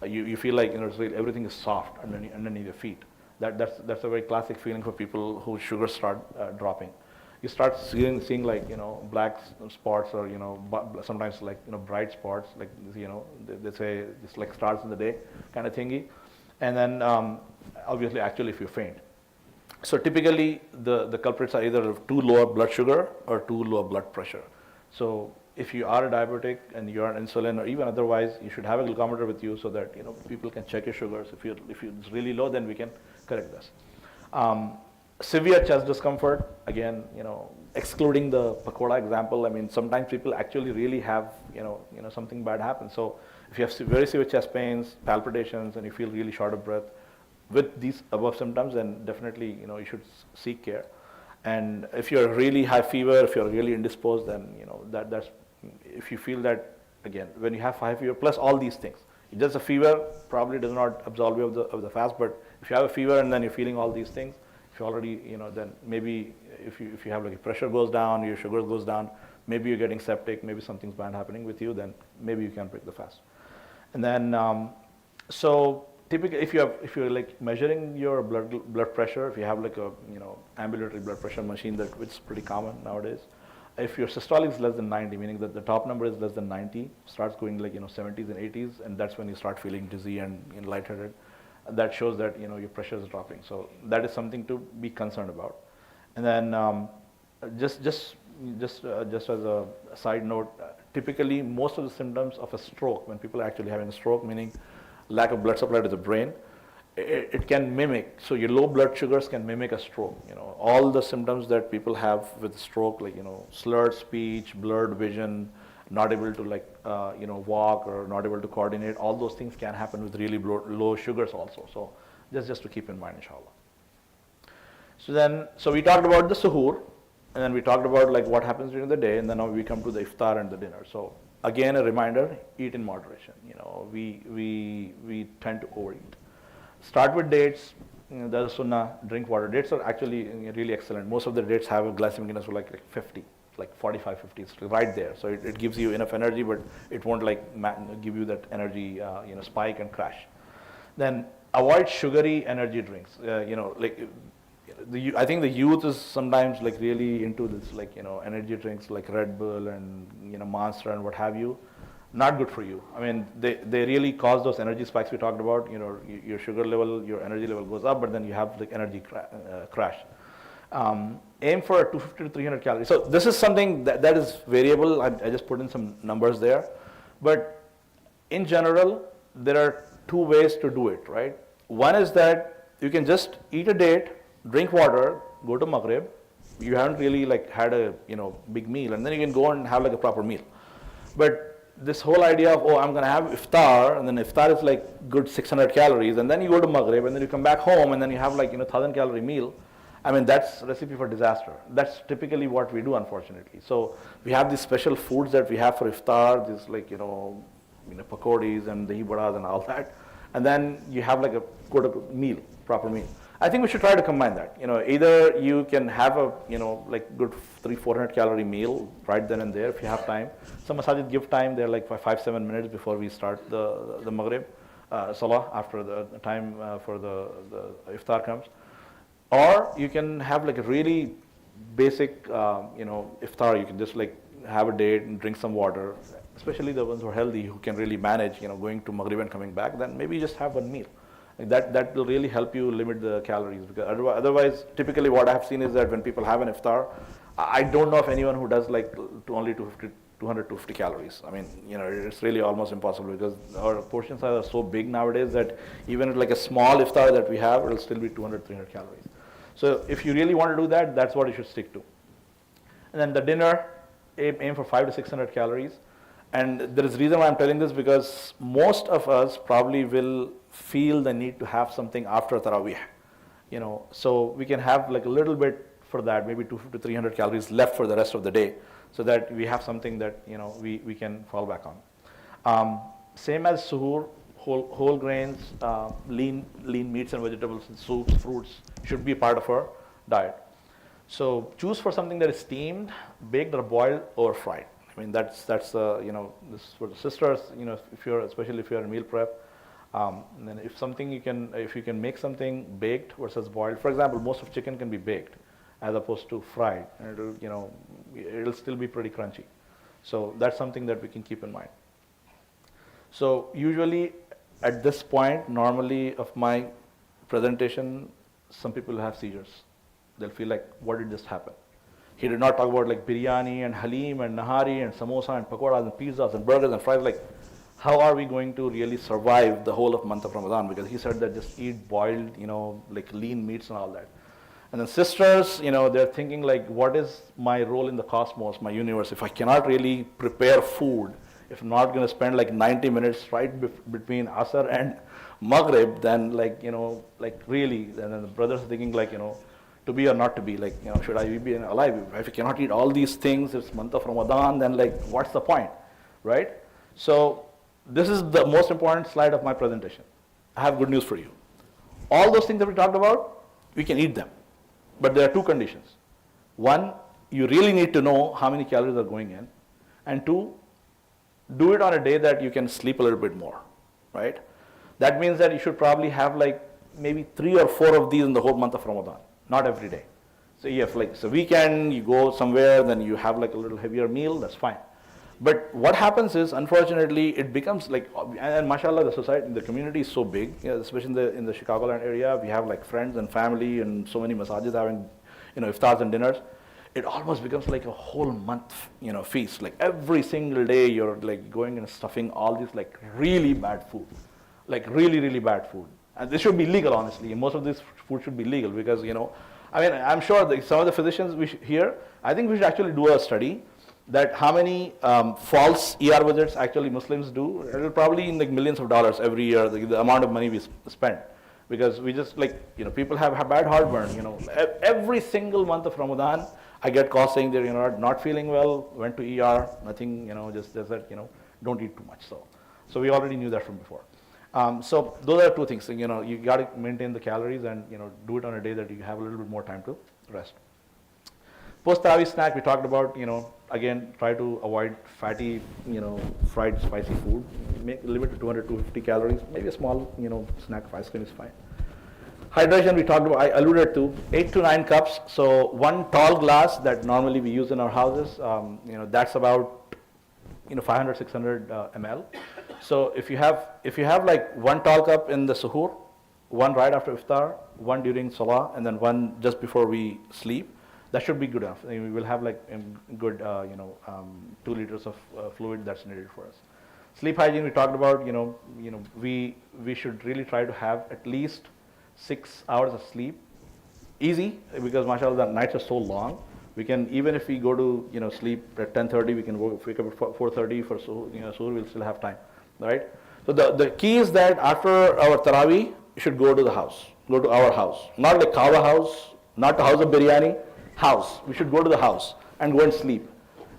Speaker 4: You feel like it's really, everything is soft underneath your feet. That's a very classic feeling for people whose sugars start dropping. You start seeing like black spots, or sometimes like bright spots, like they say it's like stars in the day kind of thingy, and then obviously actually if you faint. So typically the culprits are either too low blood sugar or too low blood pressure. So if you are a diabetic and you are on insulin, or even otherwise, you should have a glucometer with you, so that people can check your sugars. If it's really low, then we can correct this. severe chest discomfort, again, excluding the pakoda example, I mean, sometimes people actually really have, something bad happen. So if you have very severe chest pains, palpitations, and you feel really short of breath with these above symptoms, then definitely, you should seek care. And if you're really high fever, if you're really indisposed, then, that's, if you feel that, again, when you have high fever, plus all these things, just a fever probably does not absolve you of the fast, but if you have a fever and then you're feeling all these things, if you already, then maybe if you have like your pressure goes down, your sugar goes down, maybe you're getting septic, maybe something's bad happening with you, then maybe you can break the fast. And then, so typically if you're like measuring your blood pressure, if you have like a, ambulatory blood pressure machine which is pretty common nowadays, if your systolic is less than 90, meaning that the top number is less than 90, starts going like 70s and 80s, and that's when you start feeling dizzy and lightheaded. That shows that your pressure is dropping. So that is something to be concerned about. And then just as a side note, typically most of the symptoms of a stroke, when people are actually having a stroke, meaning lack of blood supply to the brain, it can mimic. So your low blood sugars can mimic a stroke. All the symptoms that people have with stroke, like slurred speech, blurred vision, not able to like walk or not able to coordinate, all those things can happen with really low sugars also. So just to keep in mind, inshallah. So we talked about the suhoor, and then we talked about like what happens during the day, and then now we come to the iftar and the dinner. So again, a reminder: eat in moderation. We tend to overeat. Start with dates. There's a sunnah, drink water. Dates are actually really excellent. Most of the dates have a glycemic index of like 50, like 45, 50. It's right there. So it gives you enough energy, but it won't like give you that energy, spike and crash. Then avoid sugary energy drinks. I think the youth is sometimes like really into this, like energy drinks like Red Bull and Monster and what have you. Not good for you. I mean, they really cause those energy spikes we talked about. Your sugar level, your energy level goes up, but then you have like energy crash. Aim for 250 to 300 calories. So this is something that is variable. I just put in some numbers there, but in general, there are two ways to do it, right? One is that you can just eat a date, drink water, go to Maghrib. You haven't really like had a big meal, and then you can go and have like a proper meal. But this whole idea of, I'm going to have iftar, and then iftar is like good 600 calories, and then you go to Maghrib, and then you come back home, and then you have like 1,000 calorie meal. I mean, that's a recipe for disaster. That's typically what we do, unfortunately. So we have these special foods that we have for iftar, these like pakodis and dahi badas and all that, and then you have like a good meal, proper meal. I think we should try to combine that. Either you can have a like good 300-400 calorie meal right then and there if you have time. Some masajid give time. They're like 5-7 minutes before we start the Maghrib salah, after the time for the iftar comes. Or you can have like a really basic iftar. You can just like have a date and drink some water. Especially the ones who are healthy, who can really manage going to Maghrib and coming back. Then maybe just have one meal. That will really help you limit the calories, because otherwise, typically what I have seen is that when people have an iftar, I don't know of anyone who does like only 250 calories. I mean, it's really almost impossible, because our portion size are so big nowadays that even like a small iftar that we have, it'll still be 200-300 calories. So if you really want to do that, that's what you should stick to. And then the dinner, aim for 500 to 600 calories. And there is a reason why I'm telling this, because most of us probably will feel the need to have something after Taraweeh. So we can have like a little bit for that, maybe 250 to 300 calories left for the rest of the day, so that we have something that we can fall back on. Same as suhoor, whole grains, lean meats and vegetables, and soups, fruits should be part of our diet. So choose for something that is steamed, baked, or boiled or fried. I mean, that's this is for the sisters. Especially if you're in meal prep. And then if you can make something baked versus boiled. For example, most of chicken can be baked as opposed to fried, and it'll still be pretty crunchy. So that's something that we can keep in mind. So usually at this point, normally of my presentation, some people have seizures. They'll feel like, what did just happen? He did not talk about like biryani and halim and nahari and samosa and pakoras and pizzas and burgers and fries. Like, how are we going to really survive the whole of month of Ramadan? Because he said that just eat boiled, like lean meats and all that. And then sisters, they're thinking like, what is my role in the cosmos, my universe? If I cannot really prepare food, if I'm not going to spend like 90 minutes right between Asr and Maghrib, then really, and then the brothers are thinking like, to be or not to be, like, should I be alive? If I cannot eat all these things, it's month of Ramadan, then like, what's the point, right? So this is the most important slide of my presentation. I have good news for you. All those things that we talked about, we can eat them. But there are two conditions. One, you really need to know how many calories are going in. And two, do it on a day that you can sleep a little bit more, right? That means that you should probably have like maybe 3 or 4 of these in the whole month of Ramadan, not every day. So you have like, it's a weekend, you go somewhere, then you have like a little heavier meal, that's fine. But what happens is, unfortunately, it becomes like, and mashallah, the society, the community is so big, especially in the Chicagoland area. We have like friends and family and so many masajid having, iftars and dinners. It almost becomes like a whole month, feast. Like every single day, you're like going and stuffing all this like really bad food, like really, really bad food. And this should be legal, honestly. Most of this food should be legal because, I'm sure that some of the physicians here, I think we should actually do a study that how many false ER visits actually Muslims do. It will probably in like millions of dollars every year, the amount of money we spend. Because we just like, people have bad heartburn, Every single month of Ramadan, I get calls saying they're not feeling well, went to ER, nothing, just that, don't eat too much. So we already knew that from before. So those are two things. You got to maintain the calories and, do it on a day that you have a little bit more time to rest. Post-Tarawih snack, we talked about, again, try to avoid fatty, fried, spicy food. Limit to 200, 250 calories. Maybe a small, snack of ice cream is fine. Hydration, we talked about, I alluded to, 8 to 9 cups. So one tall glass that normally we use in our houses, that's about, 500, 600 ml. So if you have like one tall cup in the suhoor, one right after iftar, one during salah, and then one just before we sleep, that should be good enough. We will have like good, 2 liters of fluid that's needed for us. Sleep hygiene, we talked about, we should really try to have at least 6 hours of sleep. Easy, because mashallah, the nights are so long. We can, even if we go to, sleep at 10:30, we can wake up at 4:30 for suhoor, we'll still have time, right? So the key is that after our Tarawih, you should go to the house, go to our house. Not like Kaaba house, not the house of biryani, house. We should go to the house and go and sleep,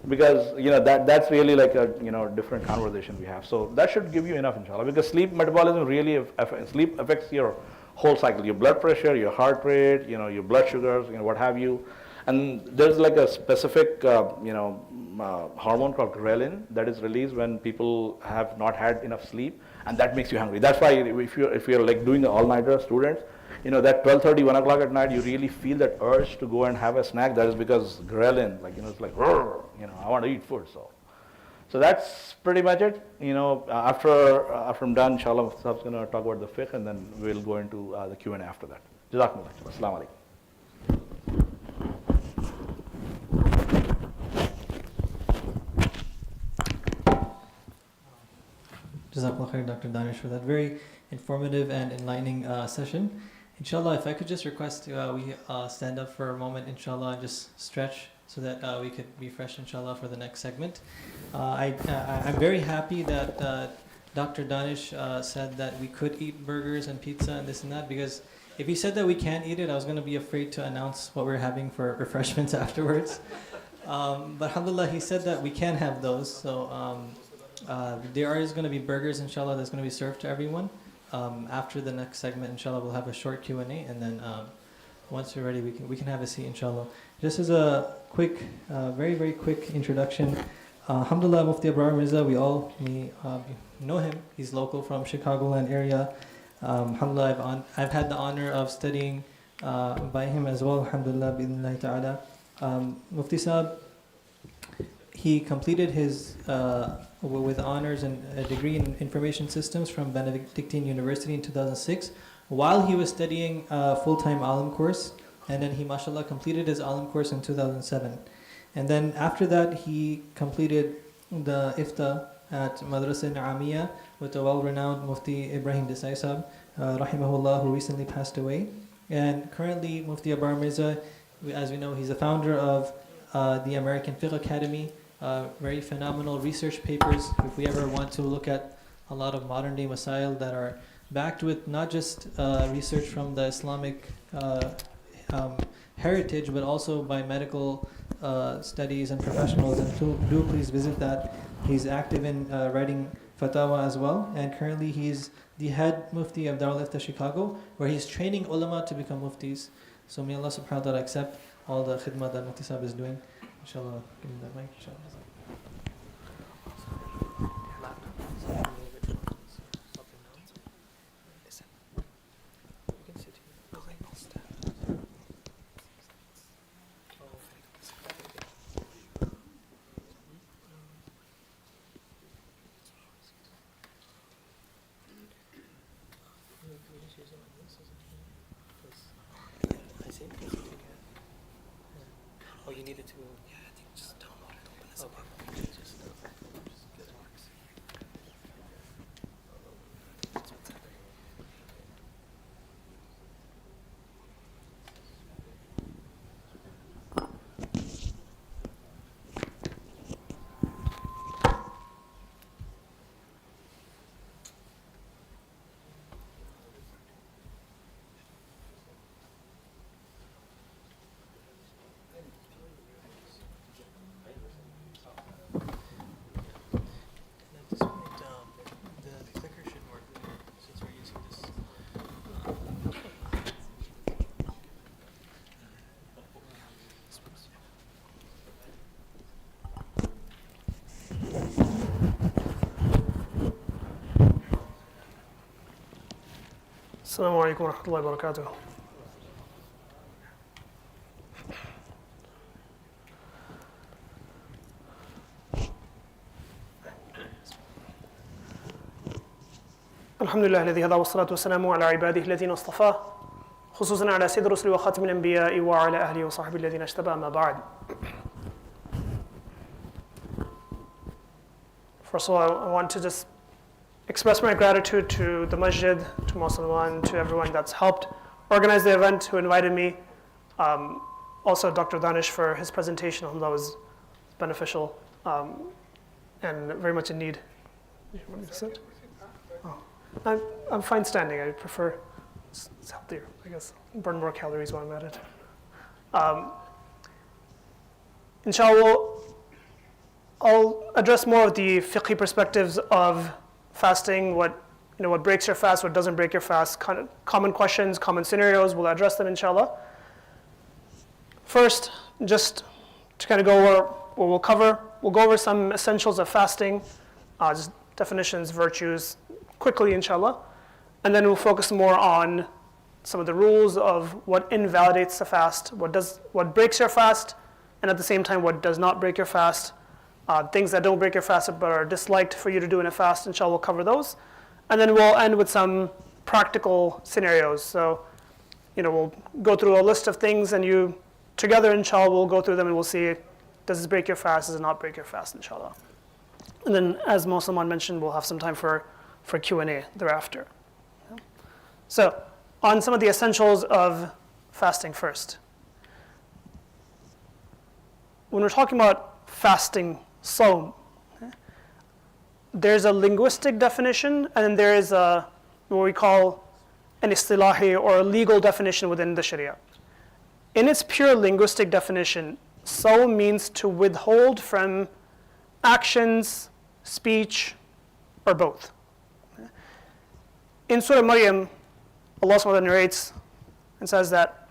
Speaker 4: because that's really like a different conversation we have. So that should give you enough, inshallah, because sleep metabolism really sleep affects your whole cycle, your blood pressure, your heart rate, your blood sugars, what have you. And there's like a specific hormone called ghrelin that is released when people have not had enough sleep, and that makes you hungry. That's why if you're like doing an all-nighter, students, that 12:30, 1 o'clock at night, you really feel that urge to go and have a snack. That is because ghrelin, like, it's like, I want to eat food. So that's pretty much it. After I'm done, inshallah, Sahib's going to talk about the fiqh, and then we'll go into the Q&A after that. Jazakumullah. Assalamu alaikum.
Speaker 3: Jazakallah khair, Dr. Danish, for that very informative and enlightening session. Inshallah, if I could just request we stand up for a moment, inshallah, and just stretch so that we could be fresh, inshallah, for the next segment. I'm very happy that Dr. Danish said that we could eat burgers and pizza and this and that, because if he said that we can't eat it, I was going to be afraid to announce what we're having for refreshments afterwards. But alhamdulillah, he said that we can have those. So there is going to be burgers, inshallah, that's going to be served to everyone. After the next segment, inshallah, we'll have a short Q&A, and then once we're ready, we can have a seat, inshallah. Just as a quick, very, very quick introduction, alhamdulillah, Mufti Abraham Mirza, we know him. He's local from Chicagoland area. Alhamdulillah, I've had the honor of studying by him as well, alhamdulillah, bi'idhnillahi ta'ala. Mufti Sahib, he completed his with honors and a degree in information systems from Benedictine University in 2006 while he was studying a full-time alim course, and then he mashallah completed his alim course in 2007, and then after that he completed the ifta at Madrasa Naamiyya with the well-renowned Mufti Ibrahim Desai Sahib, rahimahullah, who recently passed away. And currently, Mufti Abar Mirza, as we know, he's the founder of the American Fiqh Academy, very phenomenal research papers. If we ever want to look at a lot of modern day masail that are backed with not just research from the Islamic heritage, but also by medical studies and professionals, and do please visit that. He's active in writing fatwa as well, and currently he's the head mufti of Darul Ifta Chicago, where he's training ulama to become muftis. So may Allah subhanahu wa ta'ala accept all the khidmah that Mufti Sahib is doing. Inshallah, give me that mic, inshallah.
Speaker 5: Oh, you needed to. Yeah, I think just download it. Open this up. Just get marks. That's what's happening. At this point, the clicker should work since we're using this.
Speaker 6: السلام عليكم ورحمة الله وبركاته. الحمد لله الذي هدى والصلاة والسلام على عباده الذين اصطفاه خصوصا على سيد الرسل وخاتم الأنبياء وعلى أهله وصحبه الذين اجتبى ما بعد. First of all, I want to just express my gratitude to the masjid, to Musliman, to everyone that's helped organize the event, who invited me. Also Dr. Danish for his presentation, that was beneficial and very much in need. You want me to sit? Oh. I'm fine standing. I prefer, it's healthier, I guess. Burn more calories while I'm at it. Inshallah, I'll address more of the fiqhi perspectives of fasting, what breaks your fast, what doesn't break your fast, common questions, common scenarios. We'll address them, inshallah. First, just to kind of go over what we'll go over some essentials of fasting, just definitions, virtues, quickly, inshallah. And then we'll focus more on some of the rules of what invalidates the fast, what breaks your fast, and at the same time, what does not break your fast. Things that don't break your fast but are disliked for you to do in a fast, inshallah, we'll cover those. And then we'll end with some practical scenarios. So, we'll go through a list of things, and together, inshallah, we'll go through them and we'll see, does this break your fast, does it not break your fast, inshallah. And then, as Musliman mentioned, we'll have some time for Q&A thereafter. So, on some of the essentials of fasting first. When we're talking about fasting, Sawm, there's a linguistic definition, and then there is what we call an istilahi or a legal definition within the Sharia. In its pure linguistic definition, Sawm means to withhold from actions, speech, or both. In Surah Maryam, Allah subhanahu wa ta'ala narrates and says that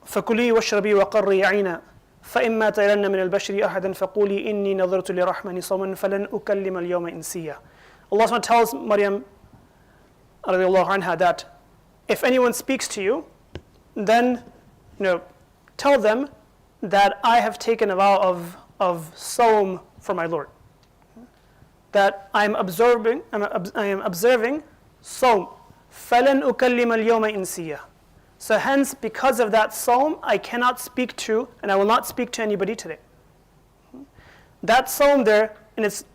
Speaker 6: فَكُلِي وَاشْرَبِي وَقَرِّي عَيْنًا فإما ترين من البشر أحدا فقولي إني نظرت للرحمن صوما فلن أكلم اليوم إنسيا. Allah SWT tells Maryam radiallahu anha that if anyone speaks to you, then tell them that I have taken a vow of Sawm for my Lord. That I am observing Sawm. فلن أكلم اليوم إنسيا. So hence, because of that Sawm, I cannot speak to, and I will not speak to anybody today. That Sawm there, it's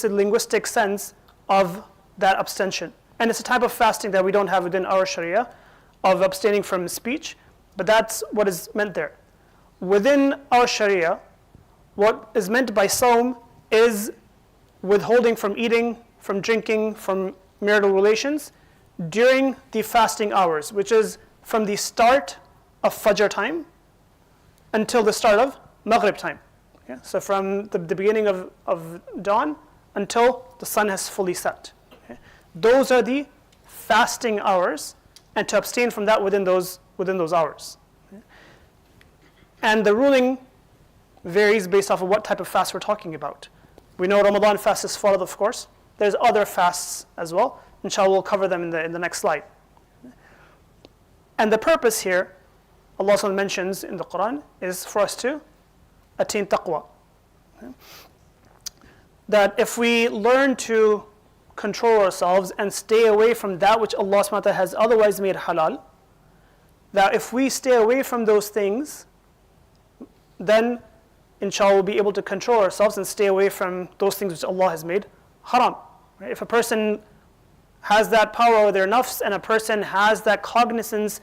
Speaker 6: a linguistic sense of that abstention. And it's a type of fasting that we don't have within our Sharia, of abstaining from speech, but that's what is meant there. Within our Sharia, what is meant by Sawm is withholding from eating, from drinking, from marital relations during the fasting hours, which is from the start of Fajr time until the start of Maghrib time. Okay? So from the beginning of dawn until the sun has fully set. Okay? Those are the fasting hours, and to abstain from that within those hours. Okay? And the ruling varies based off of what type of fast we're talking about. We know Ramadan fast is farad, of course. There's other fasts as well. Inshallah, we'll cover them in the next slide. And the purpose here, Allah SWT mentions in the Quran, is for us to attain taqwa. Okay? That if we learn to control ourselves and stay away from that which Allah SWT has otherwise made halal, that if we stay away from those things, then inshallah we'll be able to control ourselves and stay away from those things which Allah has made haram. Right? If a person has that power over their nafs, and a person has that cognizance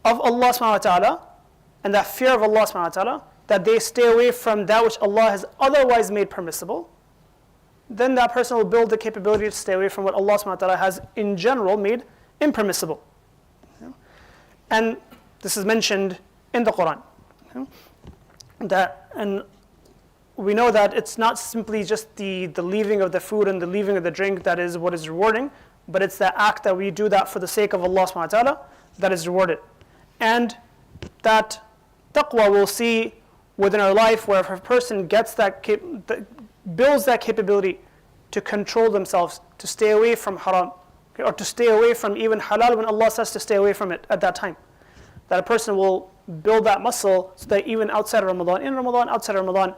Speaker 6: of Allah subhanahu wa ta'ala and that fear of Allah subhanahu wa ta'ala, that they stay away from that which Allah has otherwise made permissible, then that person will build the capability to stay away from what Allah subhanahu wa ta'ala has in general made impermissible. And this is mentioned in the Quran. And we know that it's not simply just the leaving of the food and the leaving of the drink that is what is rewarding, but it's the act that we do that for the sake of Allah subhanahu wa ta'ala that is rewarded. And that taqwa we'll see within our life, where if a person gets builds that capability to control themselves, to stay away from haram, or to stay away from even halal when Allah says to stay away from it at that time. That a person will build that muscle so that even outside of Ramadan, in Ramadan, outside of Ramadan,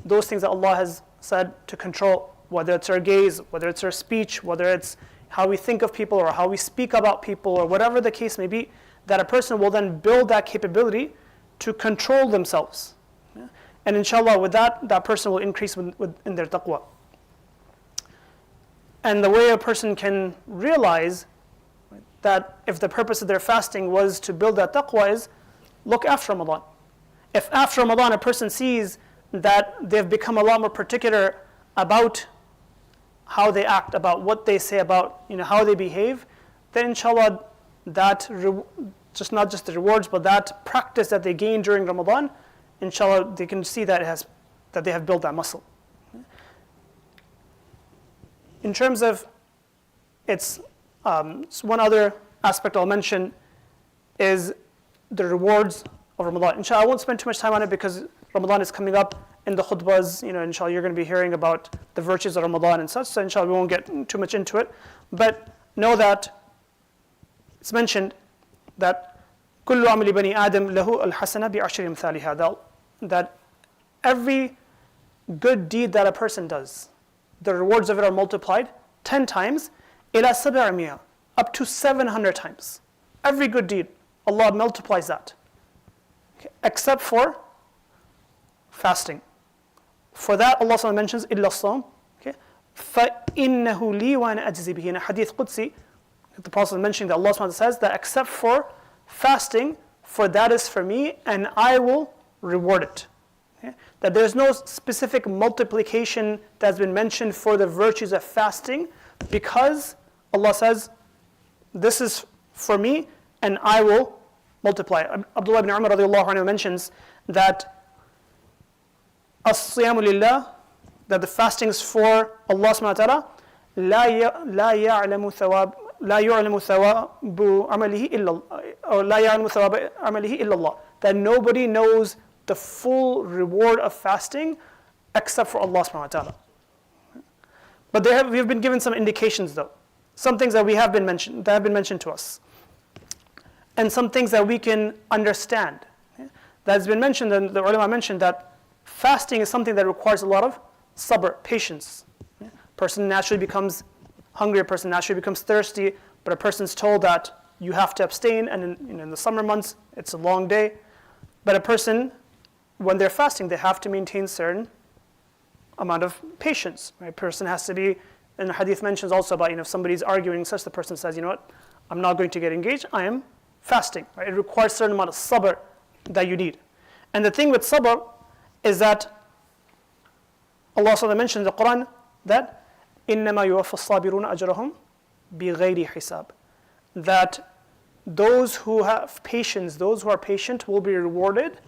Speaker 6: those things that Allah has said to control, whether it's our gaze, whether it's our speech, whether it's how we think of people or how we speak about people or whatever the case may be, that a person will then build that capability to control themselves. Yeah? And inshallah, with that person will increase in their taqwa. And the way a person can realize that if the purpose of their fasting was to build that taqwa is, look after Ramadan. If after Ramadan a person sees that they've become a lot more particular about how they act, about what they say, about how they behave, then inshallah that just not just the rewards, but that practice that they gain during Ramadan, inshallah they can see that that they have built that muscle. In terms of its one other aspect I'll mention is the rewards of Ramadan. Inshallah, I won't spend too much time on it because Ramadan is coming up. In the khutbahs, inshallah, you're going to be hearing about the virtues of Ramadan and such, so inshallah we won't get too much into it. But know that it's mentioned that كل عمل بني آدم له الحسنة بعشر أمثالها, that every good deed that a person does, the rewards of it are multiplied 10 times, إلى 700, up to 700 times. Every good deed, Allah multiplies that. Okay, except for fasting. For that, Allah SWT mentions إِلَّا الصَّوْمِ. Okay? فَإِنَّهُ لِي وَأَنَا أَجْزِي بِهِ. In a hadith Qudsi, the Prophet mentioning that Allah SWT says that except for fasting, for that is for me, and I will reward it. Okay? That there's no specific multiplication that's been mentioned for the virtues of fasting, because Allah says, this is for me, and I will multiply. Abdullah ibn Umar radiallahu anhu mentions that as-siyamu lillah, that the fasting is for Allah subhanahu wa ta'ala, لا يعلم ثواب عمله إلا الله, that nobody knows the full reward of fasting except for Allah subhanahu wa ta'ala. But we have been given some indications though, some things that have been mentioned to us, and some things that we can understand. That has been mentioned, and the ulama mentioned that fasting is something that requires a lot of sabr, patience. A person naturally becomes hungry, a person naturally becomes thirsty, but a person's told that you have to abstain, and in the summer months, it's a long day. But a person, when they're fasting, they have to maintain certain amount of patience. Right? A person has to be And the hadith mentions also about, if somebody's arguing such, the person says, you know what, I'm not going to get engaged, I am fasting. Right? It requires a certain amount of sabr that you need. And the thing with sabr is that Allah SWT mentions in the Quran that إِنَّمَا يُوَفَّى الصَّابِرُونَ أَجْرَهُمْ بِغَيْرِ حِسَابٍ, that those who have patience, those who are patient will be rewarded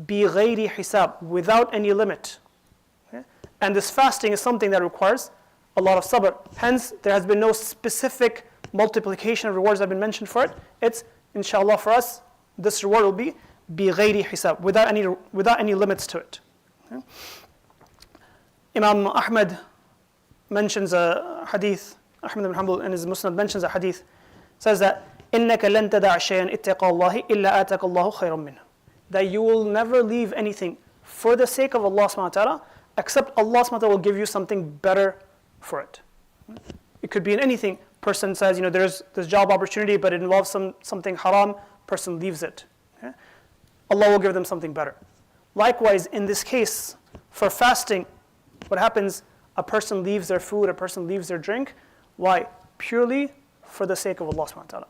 Speaker 6: بِغَيْرِ حِسَابٍ, without any limit. Okay? And this fasting is something that requires a lot of sabr. Hence, there has been no specific multiplication of rewards that have been mentioned for it. It's, inshallah, for us, this reward will be بِغَيْرِ حِسَابٍ, without any limits to it. Okay? Imam Ahmad mentions a hadith, Ahmad ibn Hanbal in his Musnad mentions a hadith, says that إِنَّكَ لَن تَدَعْ شَيْئًا اتَّقَى اللَّهِ إِلَّا آتَكَ اللَّهُ خَيْرًا مِنْهُ, that you will never leave anything for the sake of Allah subhanahu wa ta'ala, except Allah subhanahu wa ta'ala will give you something better for it. It could be in anything. Person says, there's this job opportunity, but it involves something haram, person leaves it. Okay? Allah will give them something better. Likewise, in this case, for fasting, what happens, a person leaves their food, a person leaves their drink. Why? Purely for the sake of Allah subhanahu wa ta'ala.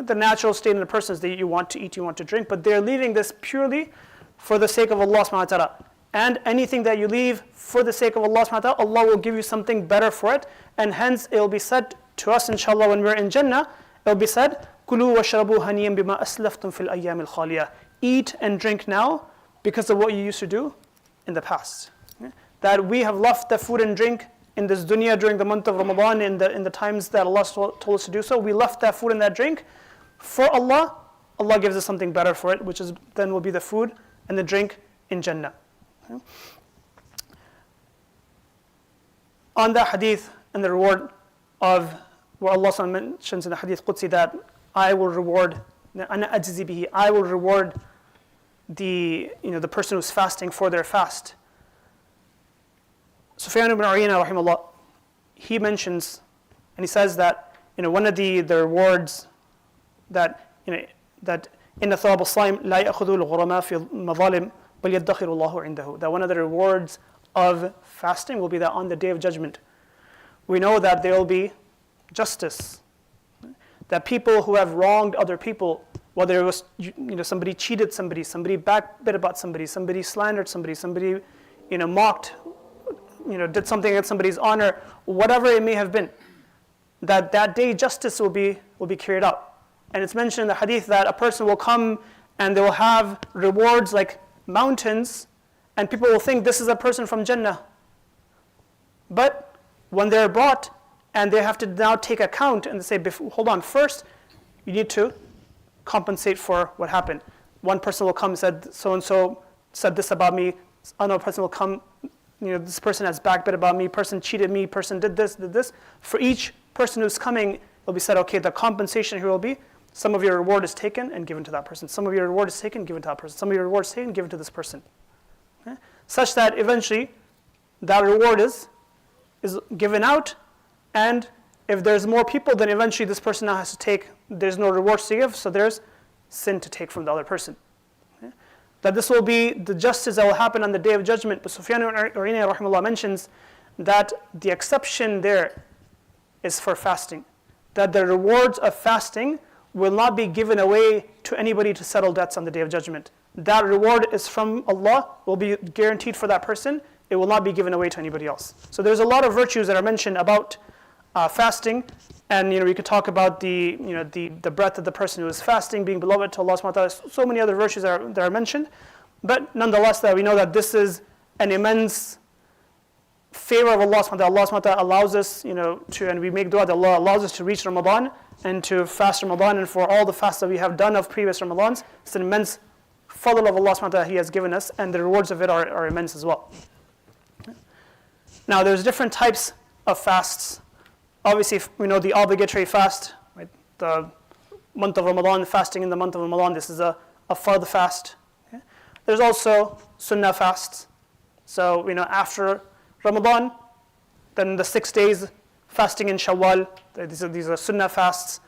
Speaker 6: The natural state in the person is that you want to eat, you want to drink, but they're leaving this purely for the sake of Allah subhanahu wa ta'ala. And anything that you leave for the sake of Allah subhanahu wa ta'ala, Allah will give you something better for it. And hence it will be said to us, inshallah, when we're in Jannah, it will be said, كُلُوا وَاشْرَبُوا هَنِيًّا بِمَا أَسْلَفْتُمْ فِي الْأَيَّامِ الْخَالِيَةِ, eat and drink now because of what you used to do in the past. That we have left the food and drink in this dunya during the month of Ramadan, in the times that Allah told us to do so. We left that food and that drink for Allah. Allah gives us something better for it, which is then will be the food and the drink in Jannah. Okay? On that hadith and the reward of where Allah mentions in the hadith Qudsi that I will reward, أَنَا أَجْزِي بِهِ, I will reward the person who's fasting for their fast. Sufyan ibn Uyayna rahimahullah, he mentions and he says that one of the rewards that that inna thawab as-saim la ya'khudhu al-ghurama fi al-madhalim bal yadakhiru Allahu 'indahu, that one of the rewards of fasting will be that on the day of judgment we know that there will be justice, that people who have wronged other people, whether it was somebody cheated somebody backbit about somebody slandered somebody mocked, did something against somebody's honor, whatever it may have been, that day justice will be carried out. And it's mentioned in the hadith that a person will come and they will have rewards like mountains, and people will think this is a person from Jannah. But when they're brought and they have to now take account and they say, hold on, first you need to compensate for what happened. One person will come and said, so-and-so said this about me. Another person will come, this person has backbit about me, person cheated me, person did this. For each person who's coming, it'll be said, okay, the compensation here will be, some of your reward is taken and given to that person. Some of your reward is taken, given to that person. Some of your reward is taken, given to this person. Okay? Such that eventually, that reward is given out, and if there's more people, then eventually this person now has to take, there's no rewards to give, so there's sin to take from the other person. Okay? That this will be the justice that will happen on the day of judgment. But Sufyan ibn Uyayna rahimahullah mentions that the exception there is for fasting. That the rewards of fasting will not be given away to anybody to settle debts on the day of judgment. That reward is from Allah, will be guaranteed for that person. It will not be given away to anybody else. So there's a lot of virtues that are mentioned about fasting, and we could talk about the breadth of the person who is fasting, being beloved to Allah subhanahu wa ta'ala. So many other virtues that are mentioned, but nonetheless, that we know that this is an immense favor of Allah subhanahu wa ta'ala. Allah subhanahu wa ta'ala allows us, and we make dua that Allah allows us to reach Ramadan and to fast Ramadan, and for all the fasts that we have done of previous Ramadans, it's an immense fadl of Allah subhanahu wa ta'ala He has given us, and the rewards of it are immense as well. Now, there's different types of fasts. Obviously, we know the obligatory fast, right? The month of Ramadan, fasting in the month of Ramadan, this is a fard fast. Okay? There's also sunnah fasts. So, after Ramadan, then the 6 days fasting in Shawwal, these are sunnah fasts.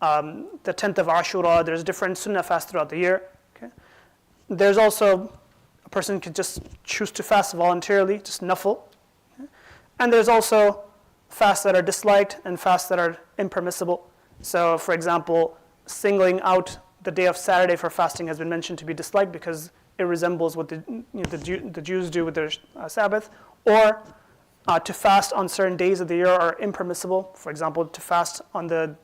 Speaker 6: The 10th of Ashura, there's different sunnah fasts throughout the year. Okay? There's also, a person could just choose to fast voluntarily, just nafil. Okay? And there's also fasts that are disliked and fasts that are impermissible. So, for example, singling out the day of Saturday for fasting has been mentioned to be disliked because it resembles what the Jews do with their Sabbath, or to fast on certain days of the year are impermissible. For example, to fast on the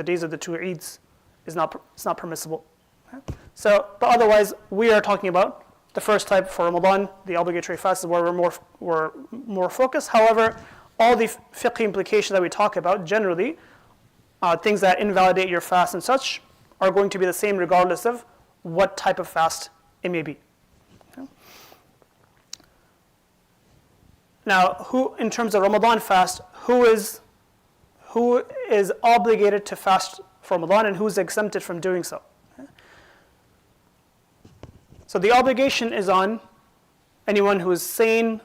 Speaker 6: days of the two Eids it's not permissible. Okay? So, but otherwise, we are talking about the first type for Ramadan, the obligatory fast, is where we're more focused. However, all the fiqh implications that we talk about, generally, things that invalidate your fast and such, are going to be the same regardless of what type of fast it may be. Okay? Now, in terms of Ramadan fast, who is obligated to fast for Ramadan and who is exempted from doing so? Okay? So the obligation is on anyone who is sane,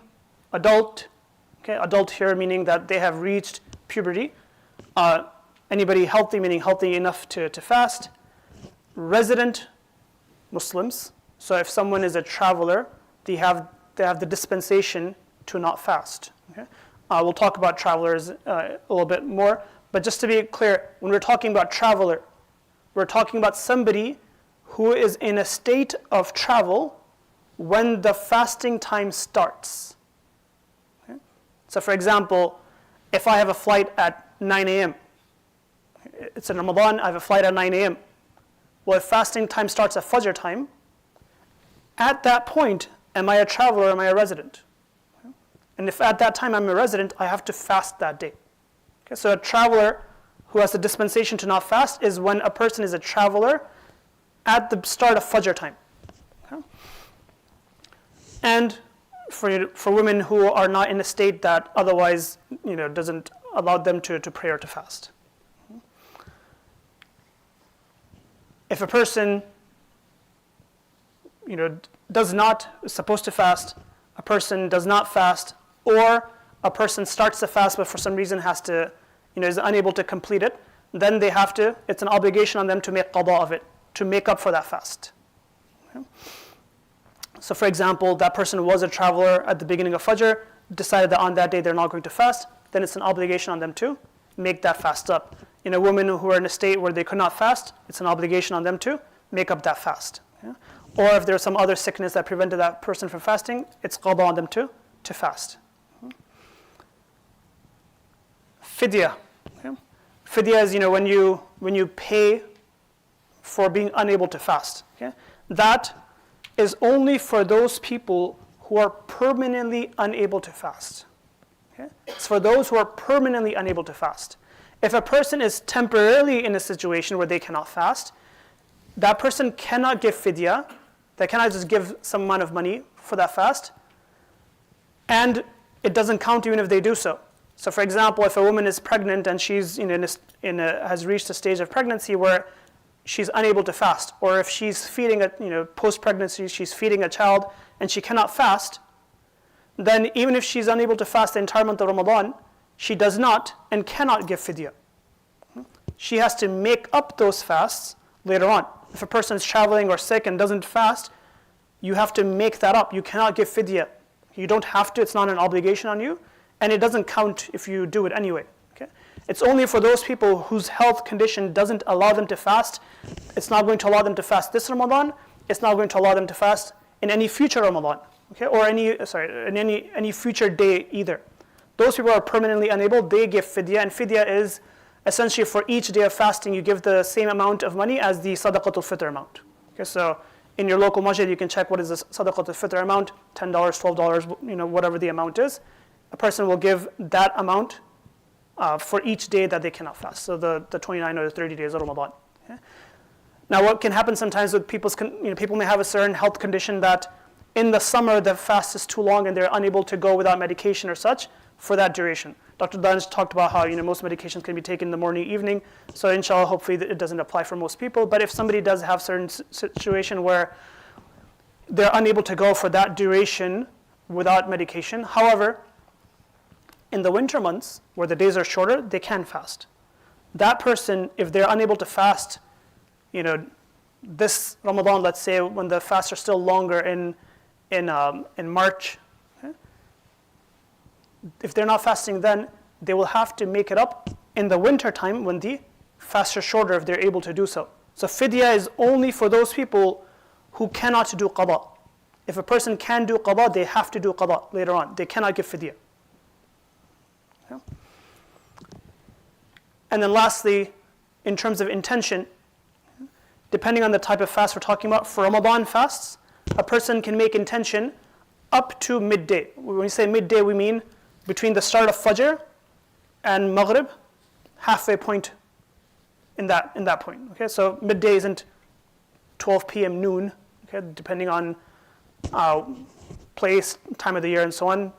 Speaker 6: adult. Okay, adult here meaning that they have reached puberty. Anybody healthy, meaning healthy enough to fast. Resident Muslims. So if someone is a traveler, they have the dispensation to not fast. Okay? We'll talk about travelers a little bit more. But just to be clear, when we're talking about traveler, we're talking about somebody who is in a state of travel when the fasting time starts. Okay? So for example, if I have a flight at 9 a.m., it's in Ramadan, I have a flight at 9 a.m. Well, if fasting time starts at Fajr time, at that point, am I a traveler or am I a resident? Okay? And if at that time I'm a resident, I have to fast that day. Okay? So a traveler who has the dispensation to not fast is when a person is a traveler at the start of Fajr time. Okay? And for women who are not in a state that otherwise doesn't allow them to pray or to fast. If a person is supposed to fast, a person does not fast, or a person starts to fast but for some reason has to, is unable to complete it, then it's an obligation on them to make qada of it, to make up for that fast. Okay? So for example, that person was a traveler at the beginning of Fajr, decided that on that day they're not going to fast, then it's an obligation on them to make that fast up. Women who are in a state where they could not fast, it's an obligation on them to make up that fast. Okay? Or if there's some other sickness that prevented that person from fasting, it's qada on them to fast. Fidya. Okay? Fidya is when you pay for being unable to fast. Okay? That is only for those people who are permanently unable to fast. Okay? It's for those who are permanently unable to fast. If a person is temporarily in a situation where they cannot fast, that person cannot give fidya. They cannot just give some amount of money for that fast, and it doesn't count even if they do so. So, for example, if a woman is pregnant and she's has reached a stage of pregnancy where she's unable to fast, or if she's feeding post-pregnancy, she's feeding a child and she cannot fast, then even if she's unable to fast the entire month of Ramadan, she does not and cannot give fidya. She has to make up those fasts later on. If a person is traveling or sick and doesn't fast, you have to make that up. You cannot give fidya. You don't have to, it's not an obligation on you, and it doesn't count if you do it anyway. Okay? It's only for those people whose health condition doesn't allow them to fast. It's not going to allow them to fast this Ramadan. It's not going to allow them to fast in any future Ramadan, okay? Or in any future day either. Those people are permanently unable, they give fidya, and fidya is essentially for each day of fasting, you give the same amount of money as the sadaqatul fitr amount. Okay, so in your local masjid, you can check what is the sadaqatul fitr amount, $10, $12, whatever the amount is. A person will give that amount for each day that they cannot fast. So the 29 or the 30 days of Ramadan. Okay? Now, what can happen sometimes with people may have a certain health condition that in the summer the fast is too long and they're unable to go without medication or such for that duration. Dr. Danj talked about how most medications can be taken in the morning, evening. So inshallah, hopefully it doesn't apply for most people. But if somebody does have certain situation where they're unable to go for that duration without medication, however, in the winter months where the days are shorter, they can fast. That person, if they're unable to fast, this Ramadan, let's say, when the fasts are still longer in March. If they're not fasting then, they will have to make it up in the winter time when the fasts are shorter if they're able to do so. So fidya is only for those people who cannot do qada. If a person can do qada, they have to do qada later on. They cannot give fidya. Okay. And then lastly, in terms of intention, depending on the type of fast we're talking about, for Ramadan fasts, a person can make intention up to midday. When we say midday, we mean between the start of Fajr and Maghrib, halfway point in that point. Okay, so midday isn't 12 p.m. noon. Okay, depending on place, time of the year, and so on.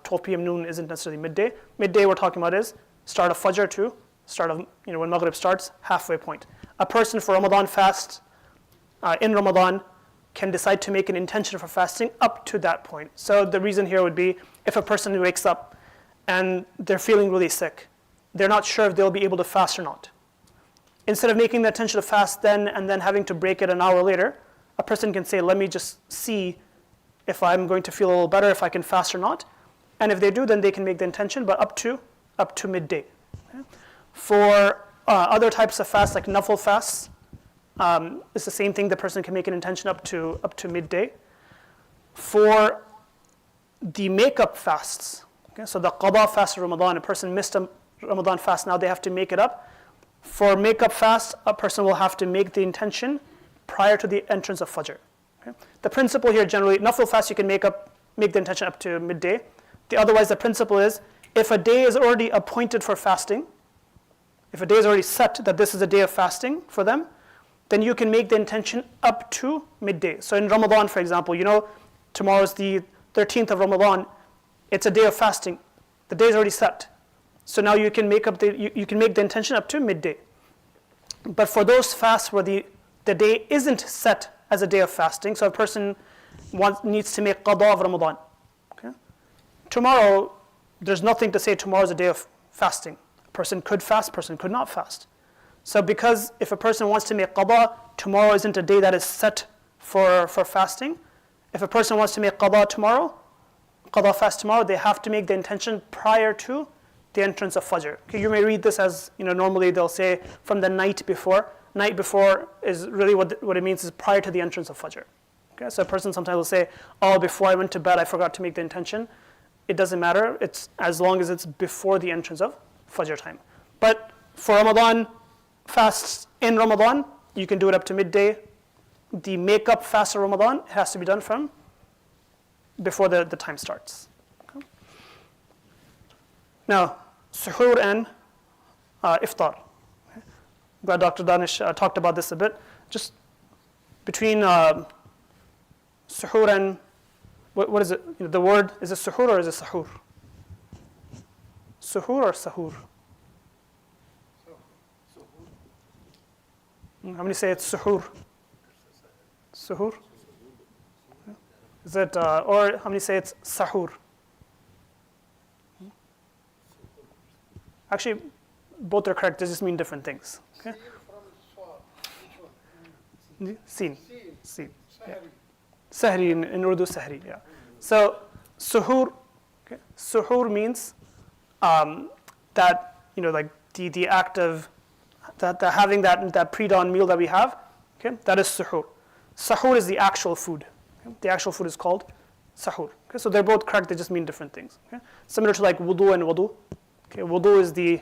Speaker 6: 12 p.m. noon isn't necessarily midday. Midday we're talking about is start of Fajr to start of when Maghrib starts, halfway point. A person for Ramadan fast in Ramadan can decide to make an intention for fasting up to that point. So the reason here would be if a person wakes up and they're feeling really sick, they're not sure if they'll be able to fast or not. Instead of making the intention to fast then and then having to break it an hour later, a person can say, let me just see if I'm going to feel a little better, if I can fast or not. And if they do, then they can make the intention, but up to midday. Okay? For other types of fasts, like nafil fasts, it's the same thing. The person can make an intention up to midday. For the makeup fasts, okay, so the qada fast of Ramadan, a person missed a Ramadan fast, now they have to make it up. For makeup fast, a person will have to make the intention prior to the entrance of Fajr. Okay? The principle here generally, nafil fast you can make the intention up to midday. Otherwise, the principle is, if a day is already appointed for fasting, if a day is already set that this is a day of fasting for them, then you can make the intention up to midday. So in Ramadan, for example, tomorrow is the 13th of Ramadan. It's a day of fasting. The day is already set. So now you can make you can make the intention up to midday. But for those fasts where the day isn't set as a day of fasting, so a person needs to make qada of Ramadan. Okay? Tomorrow, there's nothing to say tomorrow is a day of fasting. A person could fast, a person could not fast. So because if a person wants to make qada, tomorrow isn't a day that is set for fasting. If a person wants to make qada fast tomorrow, they have to make the intention prior to the entrance of Fajr. Okay, you may read this as, normally they'll say from the night before. Night before is really what it means is prior to the entrance of Fajr. Okay, so a person sometimes will say, before I went to bed, I forgot to make the intention. It doesn't matter. It's as long as it's before the entrance of Fajr time. But for Ramadan fasts in Ramadan, you can do it up to midday. The makeup fast of Ramadan has to be done from before the time starts. Okay. Now, suhoor and iftar. Okay. Glad Dr. Danish talked about this a bit. Just between suhoor and, what is it? The word, is it suhoor or is it sahur? Suhoor or sahur? How many say it's suhoor? Suhoor? Is it, or how many say it's sahur? Actually, both are correct, they just mean different things. Okay? Seen. Yeah. Sahri in Urdu, sahri, yeah. So, suhoor, okay. Suhoor means that, like the act of that having that pre-dawn meal that we have, okay, that is suhoor. Sahur is the actual food. Okay? The actual food is called sahur. Okay? So they're both correct, they just mean different things. Okay? Similar to like wudu and wudu. Okay? Wudu is the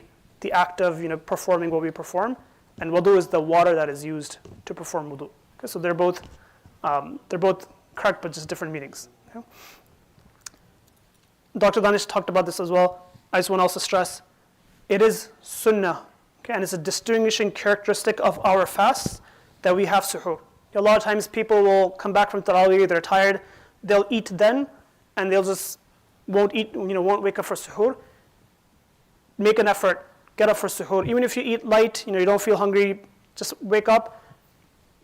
Speaker 6: act of performing what we perform, and wudu is the water that is used to perform wudu. Okay? So they're both correct, but just different meanings. Okay? Dr. Danish talked about this as well. I just want to also stress, it is sunnah, okay? And it's a distinguishing characteristic of our fasts that we have suhoor. A lot of times people will come back from Tarawih, they're tired, they'll eat then, and they'll just won't wake up for suhoor. Make an effort, get up for suhoor. Even if you eat light, you don't feel hungry, just wake up,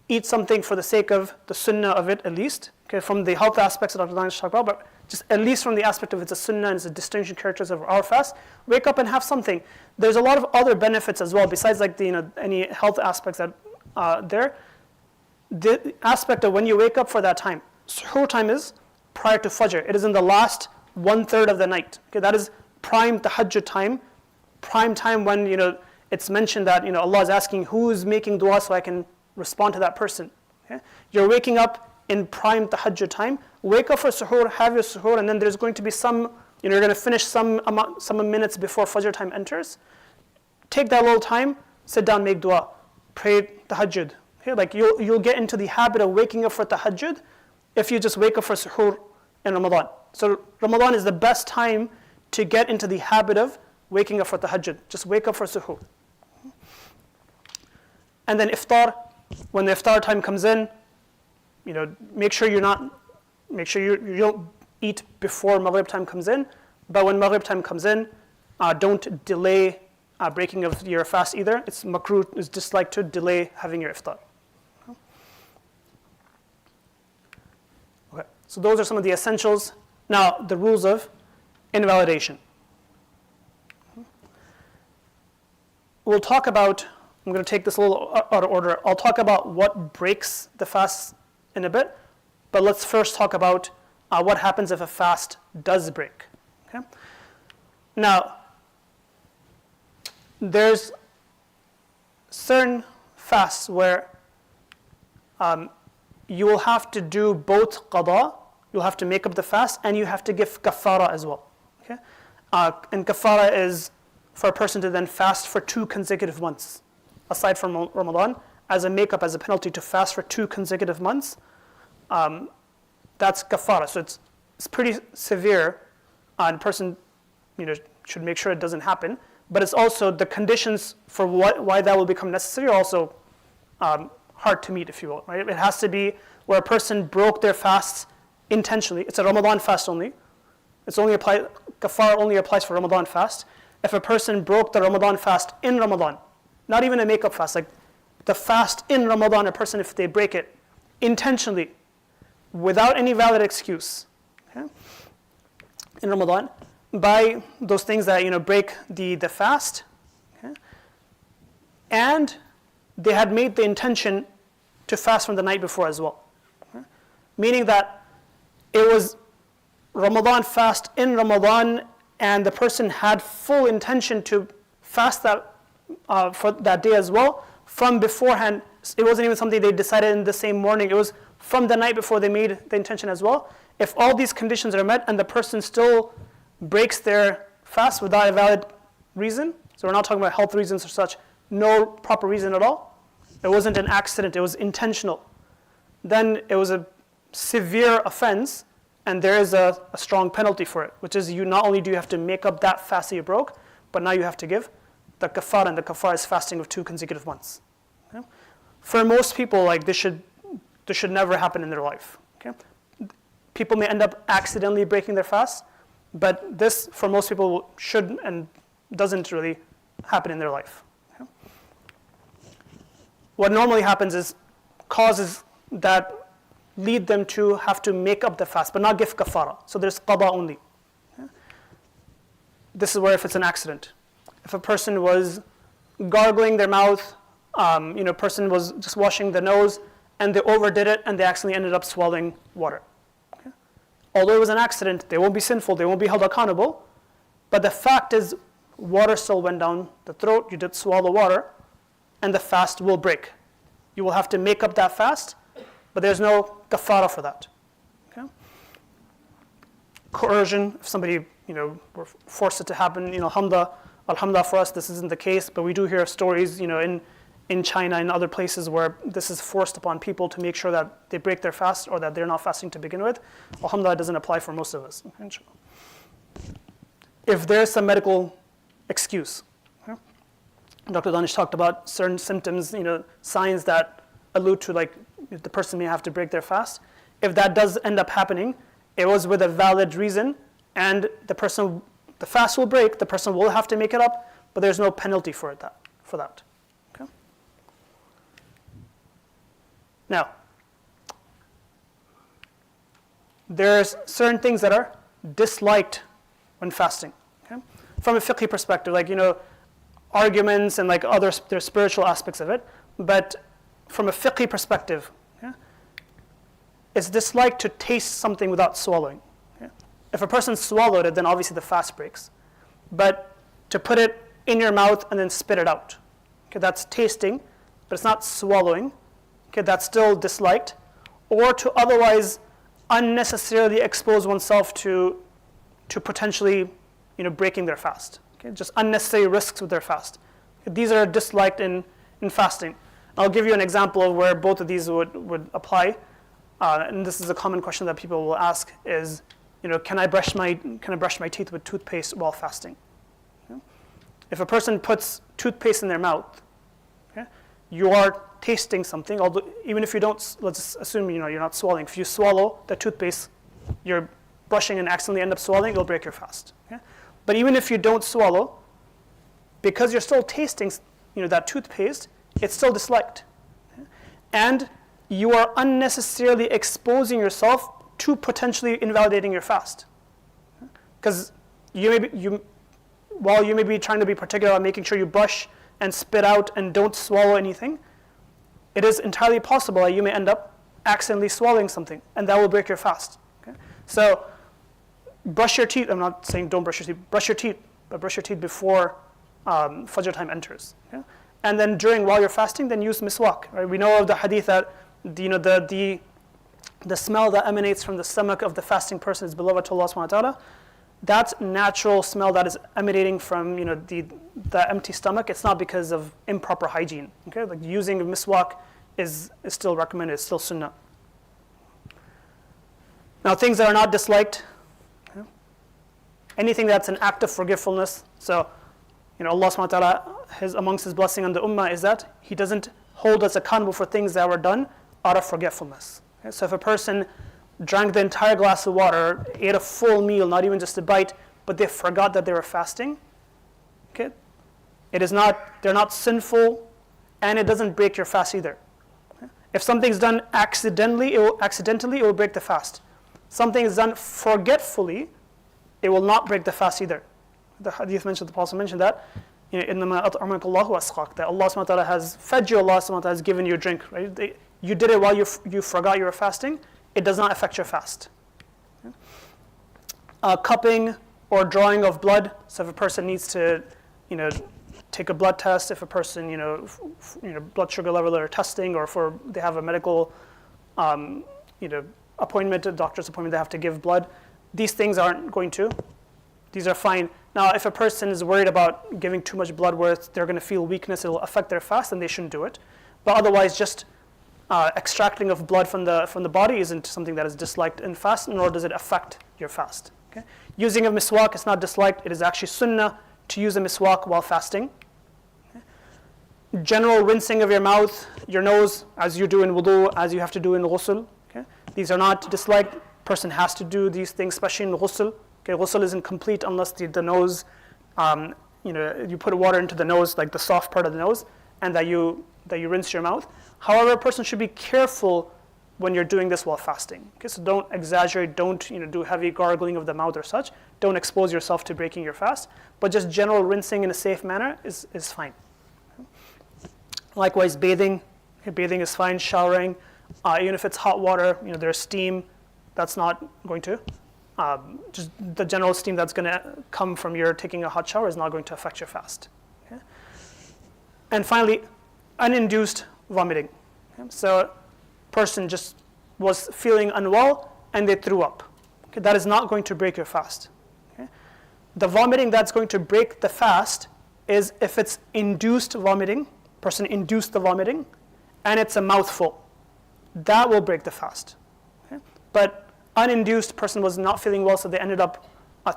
Speaker 6: eat something for the sake of the sunnah of it at least. Okay, from the health aspects that Dr. Danish talked about, but just at least from the aspect of it's a sunnah and it's a distinction characteristic of our fast, wake up and have something. There's a lot of other benefits as well, besides like the any health aspects that there. The aspect of when you wake up for that time, suhoor time is prior to Fajr. It is in the last 1/3 of the night. Okay, that is prime tahajjud time, prime time when it's mentioned that Allah is asking who is making dua so I can respond to that person. Okay? You're waking up in prime tahajjud time. Wake up for suhoor, have your suhoor, and then there's going to be some, you're going to finish some minutes before Fajr time enters. Take that little time, sit down, make dua, pray tahajjud. Okay? Like you'll get into the habit of waking up for tahajjud if you just wake up for suhoor in Ramadan. So Ramadan is the best time to get into the habit of waking up for tahajjud. Just wake up for suhoor. And then iftar, when the iftar time comes in, make sure you don't eat before Maghrib time comes in. But when Maghrib time comes in, don't delay breaking of your fast either. It's makruh, it's disliked to delay having your iftar. Okay, so those are some of the essentials. Now, the rules of invalidation. We'll talk about, I'm going to take this a little out of order. I'll talk about what breaks the fast in a bit, but let's first talk about what happens if a fast does break. Okay? Now, there's certain fasts where you will have to do both qada, you'll have to make up the fast, and you have to give kafara as well. Okay? And kafara is for a person to then fast for 2 consecutive months, aside from Ramadan, as a makeup, as a penalty to fast for 2 consecutive months. That's kafara. So it's pretty severe, and a person should make sure it doesn't happen. But it's also the conditions for why that will become necessary are also hard to meet, if you will. Right? It has to be where a person broke their fasts intentionally. It's a Ramadan fast only. Kafara only applies for Ramadan fast. If a person broke the Ramadan fast in Ramadan, not even a makeup fast, like the fast in Ramadan, a person, if they break it intentionally, without any valid excuse, okay, in Ramadan, by those things that break the fast, okay, and they had made the intention to fast from the night before as well, okay, meaning that it was Ramadan fast in Ramadan, and the person had full intention to fast that for that day as well from beforehand. It wasn't even something they decided in the same morning. It was from the night before they made the intention as well. If all these conditions are met and the person still breaks their fast without a valid reason, so we're not talking about health reasons or such, no proper reason at all, it wasn't an accident, it was intentional, then it was a severe offense, and there is a strong penalty for it, which is not only do you have to make up that fast that you broke, but now you have to give the kafara, and the kafara is fasting of 2 consecutive months. Okay? For most people, this should never happen in their life. Okay? People may end up accidentally breaking their fast, but this, for most people, should and doesn't really happen in their life. Okay? What normally happens is causes that lead them to have to make up the fast, but not give kafara. So there's qada only. Okay? This is where if it's an accident. If a person was gargling their mouth, person was just washing the nose, and they overdid it, and they accidentally ended up swallowing water. Okay? Although it was an accident, they won't be sinful, they won't be held accountable, but the fact is, water still went down the throat, you did swallow water, and the fast will break. You will have to make up that fast, but there's no kafara for that. Okay? Coercion, if somebody, were forced it to happen, alhamdulillah for us, this isn't the case, but we do hear of stories, in China and other places where this is forced upon people to make sure that they break their fast or that they're not fasting to begin with. Alhamdulillah, it doesn't apply for most of us. Okay? If there's some medical excuse, okay? Dr. Danish talked about certain symptoms, signs that allude to the person may have to break their fast. If that does end up happening, it was with a valid reason, and the fast will break, the person will have to make it up, but there's no penalty for that. Okay? Now, there's certain things that are disliked when fasting. Okay? From a fiqh perspective, arguments and there's spiritual aspects of it, but from a fiqh perspective, okay, it's disliked to taste something without swallowing. Okay? If a person swallowed it, then obviously the fast breaks. but to put it in your mouth and then spit it out. Okay, that's tasting, but it's not swallowing. Okay, that's still disliked. Or to otherwise unnecessarily expose oneself to potentially, breaking their fast. Okay, just unnecessary risks with their fast. Okay, these are disliked in fasting. I'll give you an example of where both of these would apply. And this is a common question that people will ask: is, can I brush my teeth with toothpaste while fasting? Okay? If a person puts toothpaste in their mouth, okay, you are tasting something. Although even if you don't, let's assume you're not swallowing. If you swallow the toothpaste, you're brushing and accidentally end up swallowing, it'll break your fast. Okay? But even if you don't swallow, because you're still tasting, that toothpaste, it's still disliked, okay? And you are unnecessarily exposing yourself to potentially invalidating your fast, because while you may be trying to be particular about making sure you brush and spit out and don't swallow anything, it is entirely possible that you may end up accidentally swallowing something, and that will break your fast. Okay? So brush your teeth. I'm not saying don't brush your teeth. Brush your teeth, but brush your teeth before Fajr time enters. Okay? And then while you're fasting, then use miswak. Right? We know of the hadith that the smell that emanates from the stomach of the fasting person is beloved to Allah subhanahu wa ta'ala. That natural smell that is emanating from the empty stomach, it's not because of improper hygiene. Okay, like using a miswak is still recommended. It's still sunnah. Now, things that are not disliked, okay? Anything that's an act of forgetfulness. So, Allah subhanahu wa ta'ala, amongst His blessing on the ummah is that He doesn't hold us accountable for things that were done out of forgetfulness. Okay? So if a person drank the entire glass of water, ate a full meal, not even just a bite, but they forgot that they were fasting, okay, they're not sinful, and it doesn't break your fast either. Okay? If something's done accidentally, it will break the fast. Something is done forgetfully, it will not break the fast either. The hadith mentioned, the Prophet mentioned that, إِنَّمَا أَطْعَمَكَ اللَّهُ وَأَسْقَاكَ, that Allah subhanahu wa ta'ala has fed you, Allah subhanahu wa ta'ala has given you a drink. Right? You did it while you forgot you were fasting, it does not affect your fast. Okay? Cupping or drawing of blood. So if a person needs to, take a blood test, if a person, blood sugar level or testing, or they have a medical, appointment, a doctor's appointment, they have to give blood. These things aren't going to. These are fine. Now, if a person is worried about giving too much blood where they're going to feel weakness, it will affect their fast, then they shouldn't do it. But otherwise, just extracting of blood from the body isn't something that is disliked in fast, nor does it affect your fast. Okay? Using a miswak is not disliked. It is actually sunnah to use a miswak while fasting. Okay? General rinsing of your mouth, your nose, as you do in wudu, as you have to do in ghusl. Okay? These are not disliked. Person has to do these things, especially in ghusl. Okay, ghusl isn't complete unless the nose, you put water into the nose, like the soft part of the nose, and that you rinse your mouth. However, a person should be careful when you're doing this while fasting. Okay, so don't exaggerate, don't do heavy gargling of the mouth or such. Don't expose yourself to breaking your fast. But just general rinsing in a safe manner is fine. Okay. Likewise, bathing. Okay, bathing is fine. Showering, even if it's hot water, there's steam. That's not going to. Just the general steam that's going to come from your taking a hot shower is not going to affect your fast. Okay? And finally, uninduced vomiting. Okay? So a person just was feeling unwell and they threw up. Okay? That is not going to break your fast. Okay? The vomiting that's going to break the fast is if it's induced vomiting, person induced the vomiting, and it's a mouthful. That will break the fast. Okay? But uninduced, person was not feeling well, so they ended up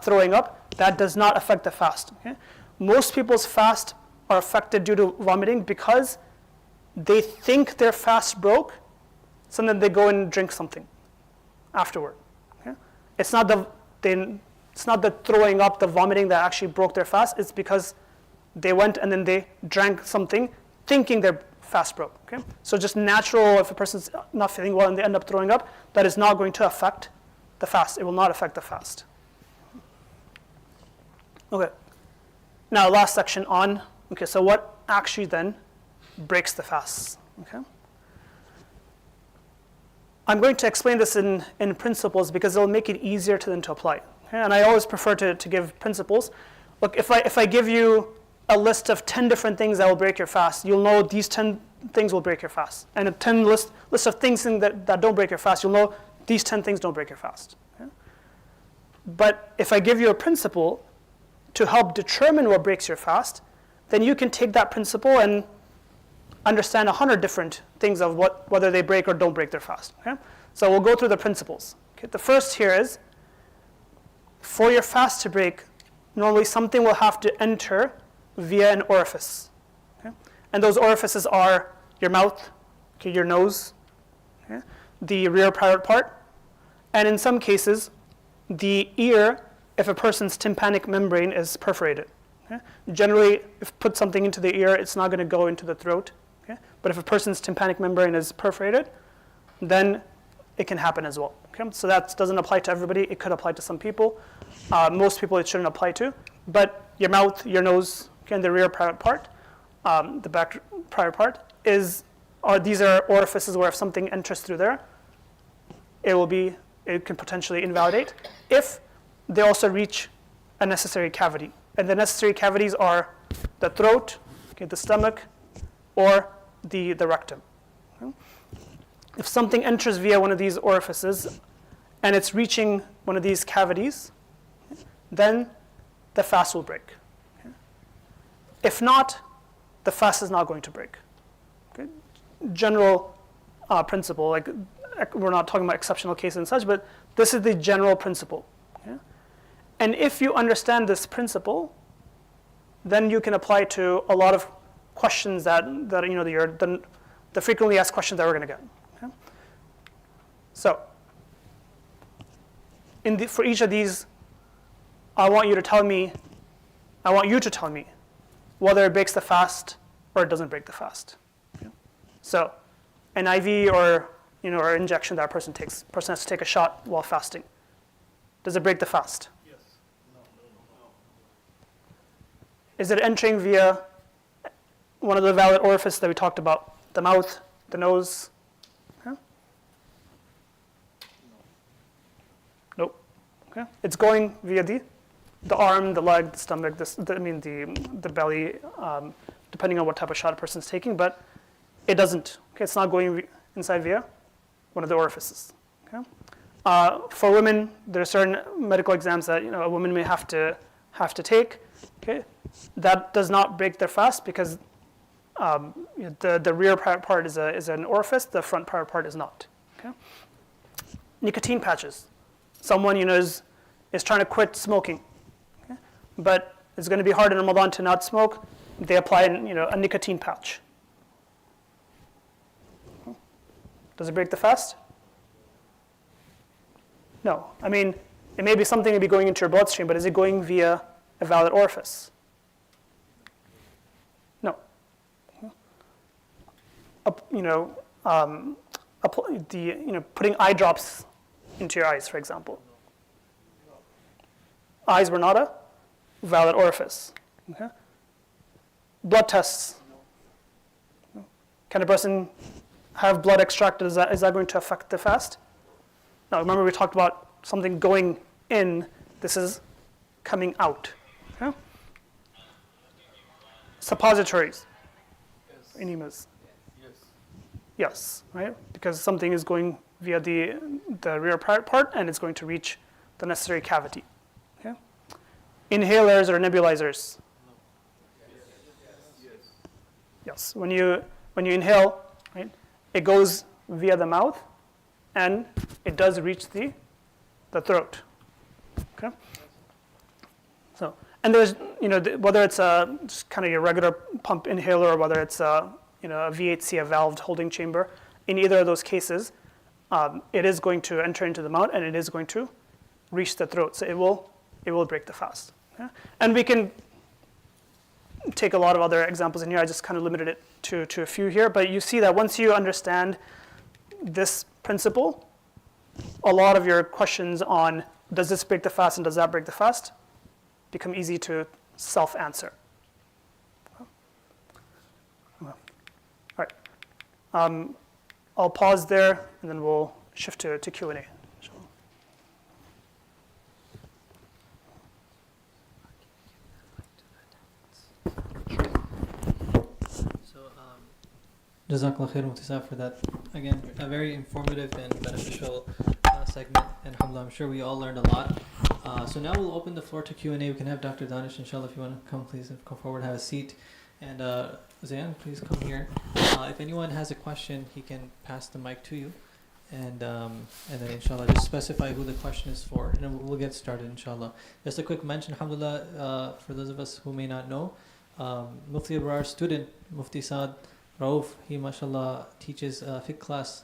Speaker 6: throwing up. That does not affect the fast. Okay? Most people's fast are affected due to vomiting because they think their fast broke, so then they go and drink something afterward. Okay? It's not the throwing up, the vomiting that actually broke their fast. It's because they went and then they drank something thinking their fast broke. Okay? So just natural, if a person's not feeling well and they end up throwing up, that is not going to affect the fast. It will not affect the fast. Okay. Now, last section on, okay, so what actually then breaks the fast? Okay. I'm going to explain this in principles because it'll make it easier to apply. Okay? And I always prefer to give principles. Look, if I give you a list of 10 different things that will break your fast, you'll know these 10 things will break your fast. And a 10 list of things that don't break your fast, you'll know these 10 things don't break your fast. Okay? But if I give you a principle to help determine what breaks your fast, then you can take that principle and understand 100 different things of whether they break or don't break their fast. Okay? So we'll go through the principles. Okay? The first here is, for your fast to break, normally something will have to enter via an orifice. Okay? And those orifices are your mouth, okay, your nose, okay, the rear private part, and in some cases, the ear if a person's tympanic membrane is perforated. Okay? Generally, if you put something into the ear, it's not going to go into the throat. Okay? But if a person's tympanic membrane is perforated, then it can happen as well. Okay? So that doesn't apply to everybody. It could apply to some people. Most people it shouldn't apply to. But your mouth, your nose, okay, and the rear private part, the back private part, these are orifices where if something enters through there, it can potentially invalidate if they also reach a necessary cavity. And the necessary cavities are the throat, okay, the stomach, or the rectum. Okay? If something enters via one of these orifices and it's reaching one of these cavities, then the fast will break. Okay? If not, the fast is not going to break. Okay? General principle, like we're not talking about exceptional cases and such, but this is the general principle. Okay? And if you understand this principle, then you can apply to a lot of questions that the frequently asked questions that we're going to get. Okay? So, for each of these, I want you to tell me whether it breaks the fast or it doesn't break the fast. Okay? So, an IV or injection that a person takes. A person has to take a shot while fasting. Does it break the fast?
Speaker 4: Yes. No.
Speaker 6: Is it entering via one of the valid orifices that we talked about? The mouth, the nose? Okay. Nope. Okay. It's going via the arm, the leg, the stomach, the belly, depending on what type of shot a person's taking, but it doesn't. Okay. It's not going inside via one of the orifices. Okay. For women, there are certain medical exams that a woman may have to take. Okay, that does not break their fast because the rear part is an orifice, the front part is not. Okay. Nicotine patches. Someone is trying to quit smoking, okay? But it's going to be hard in Ramadan to not smoke. They apply a nicotine patch. Does it break the fast? No. I mean, it may be something to be going into your bloodstream, but is it going via a valid orifice? No. Putting eye drops into your eyes, for example. Eyes were not a valid orifice. Okay? Blood tests. Can a person have blood extracted? Is that going to affect the fast? Now, remember we talked about something going in. This is coming out. Okay? Suppositories. Enemas. Yes, right? Because something is going via the rear part and it's going to reach the necessary cavity. Okay? Inhalers or nebulizers. Yes. When you inhale, right, it goes via the mouth and it does reach the throat. Okay? So, and there's, whether it's just kind of your regular pump inhaler or whether it's a VHC, a valved holding chamber, in either of those cases, it is going to enter into the mouth and it is going to reach the throat. So it will break the fast. Okay? And we can take a lot of other examples in here. I just kind of limited it to a few here. But you see that once you understand this principle, a lot of your questions on does this break the fast and does that break the fast become easy to self-answer. All right. I'll pause there and then we'll shift to Q&A.
Speaker 3: Jazakallah khair Mufti for that. Again, a very informative and beneficial segment. And alhamdulillah, I'm sure we all learned a lot. So now we'll open the floor to Q&A. We can have Dr. Danish, inshallah, if you want to come, please come forward, have a seat. And Zayan, please come here. If anyone has a question, he can pass the mic to you. And then inshallah, just specify who the question is for. And then we'll get started, inshallah. Just a quick mention, alhamdulillah, for those of us who may not know, Mufti Abrar's student, Mufti Saad Rauf, he mashallah teaches fiqh class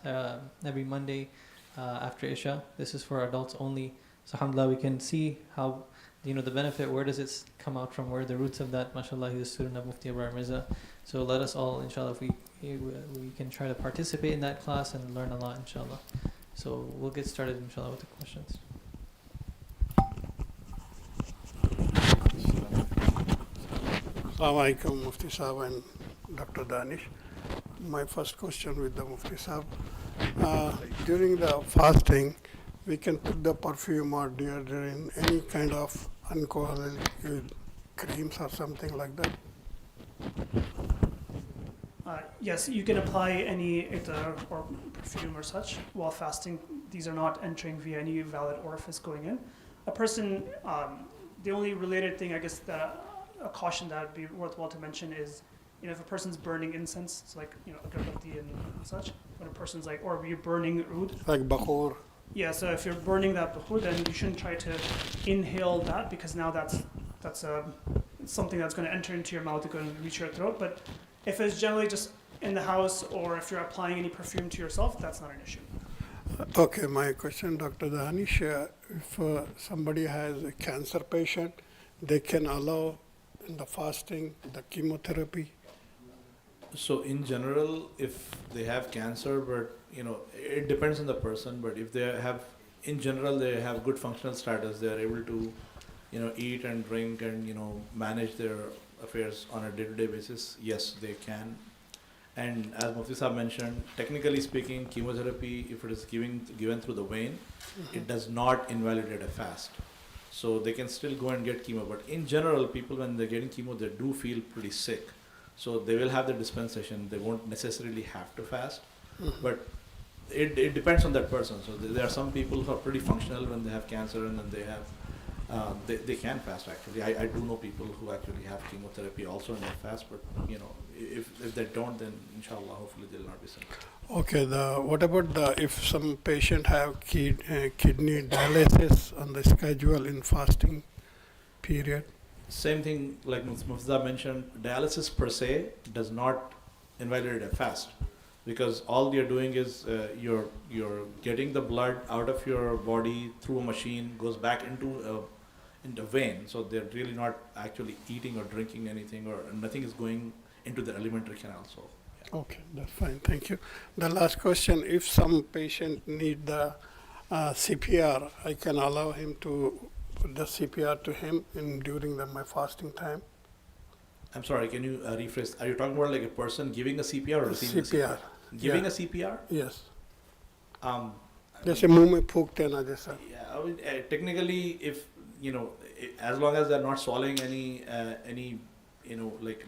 Speaker 3: every Monday after Isha. This is for adults only. So alhamdulillah, we can see how, the benefit, where does it come out from, where are the roots of that. Mashallah, he's a student of Mufti Abrar Mirza. So let us all, inshallah, if we can try to participate in that class and learn a lot, inshallah. So we'll get started, inshallah, with the questions.
Speaker 7: Assalamu alaikum, Mufti Sahab and Dr. Danish. My first question with the Mufti Sahab. During the fasting, we can put the perfume or deodorant, any kind of alcoholic creams or something like that.
Speaker 6: Yes, you can apply any itar or perfume or such while fasting. These are not entering via any valid orifice going in. A person, the only related thing, I guess, a caution that would be worthwhile to mention is, if a person's burning incense, it's like, agarbatti and such, when a person's like, or you're burning oud.
Speaker 7: Like bakhur.
Speaker 6: Yeah, so if you're burning that bakhur, then you shouldn't try to inhale that, because now that's something that's going to enter into your mouth, it's going to reach your throat. But if it's generally just in the house, or if you're applying any perfume to yourself, that's not an issue.
Speaker 7: Okay, my question, Dr. Danish, if somebody has a cancer patient, they can allow in the fasting the chemotherapy?
Speaker 4: So in general, if they have cancer, but it depends on the person. But if they have, in general, they have good functional status, they are able to, eat and drink and manage their affairs on a day-to-day basis. Yes, they can. And as Mufti Sahab mentioned, technically speaking, chemotherapy, if it is given through the vein, it does not invalidate a fast. So they can still go and get chemo. But in general, people when they're getting chemo, they do feel pretty sick. So they will have the dispensation. They won't necessarily have to fast. But it depends on that person. So there are some people who are pretty functional when they have cancer, and then they have they can fast actually. I do know people who actually have chemotherapy also in their fast, but if they don't, then inshallah, hopefully they'll not be sick.
Speaker 7: Okay, what about if some patient have kidney dialysis on the schedule in fasting period?
Speaker 4: Same thing like Mufti mentioned, dialysis per se does not invalidate a fast, because all you're doing is you're getting the blood out of your body through a machine, goes back into vein. So they're really not actually eating or drinking anything, or nothing is going into the alimentary canal. So yeah.
Speaker 7: Okay, that's fine. Thank you. The last question: if some patient need the CPR, I can allow him to put the CPR to him during my fasting time.
Speaker 4: I'm sorry, can you rephrase? Are you talking about like a person giving a CPR or receiving
Speaker 7: CPR.
Speaker 4: a CPR? Giving
Speaker 7: Yeah.
Speaker 4: a CPR?
Speaker 7: Yes.
Speaker 4: I
Speaker 7: Jैसे मुंह में फूकते हैं ना जैसा.
Speaker 4: Yeah, I mean, technically, if as long as they're not swallowing any like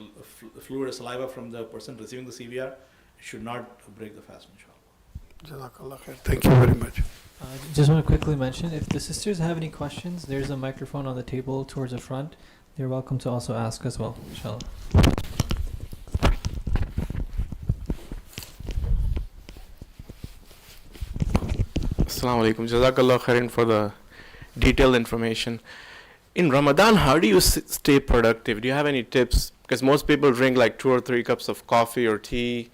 Speaker 4: fluid or saliva from the person receiving the CPR, it should not break the fast, inshallah.
Speaker 7: Jazakallah khair. Thank you very much.
Speaker 3: Just want to quickly mention, if the sisters have any questions, there's a microphone on the table towards the front. You're welcome to also ask as well, inshallah.
Speaker 8: Assalamu alaikum. Jazakallah khairan for the detailed information. In Ramadan, how do you stay productive? Do you have any tips? Because most people drink like 2 or 3 cups of coffee or tea.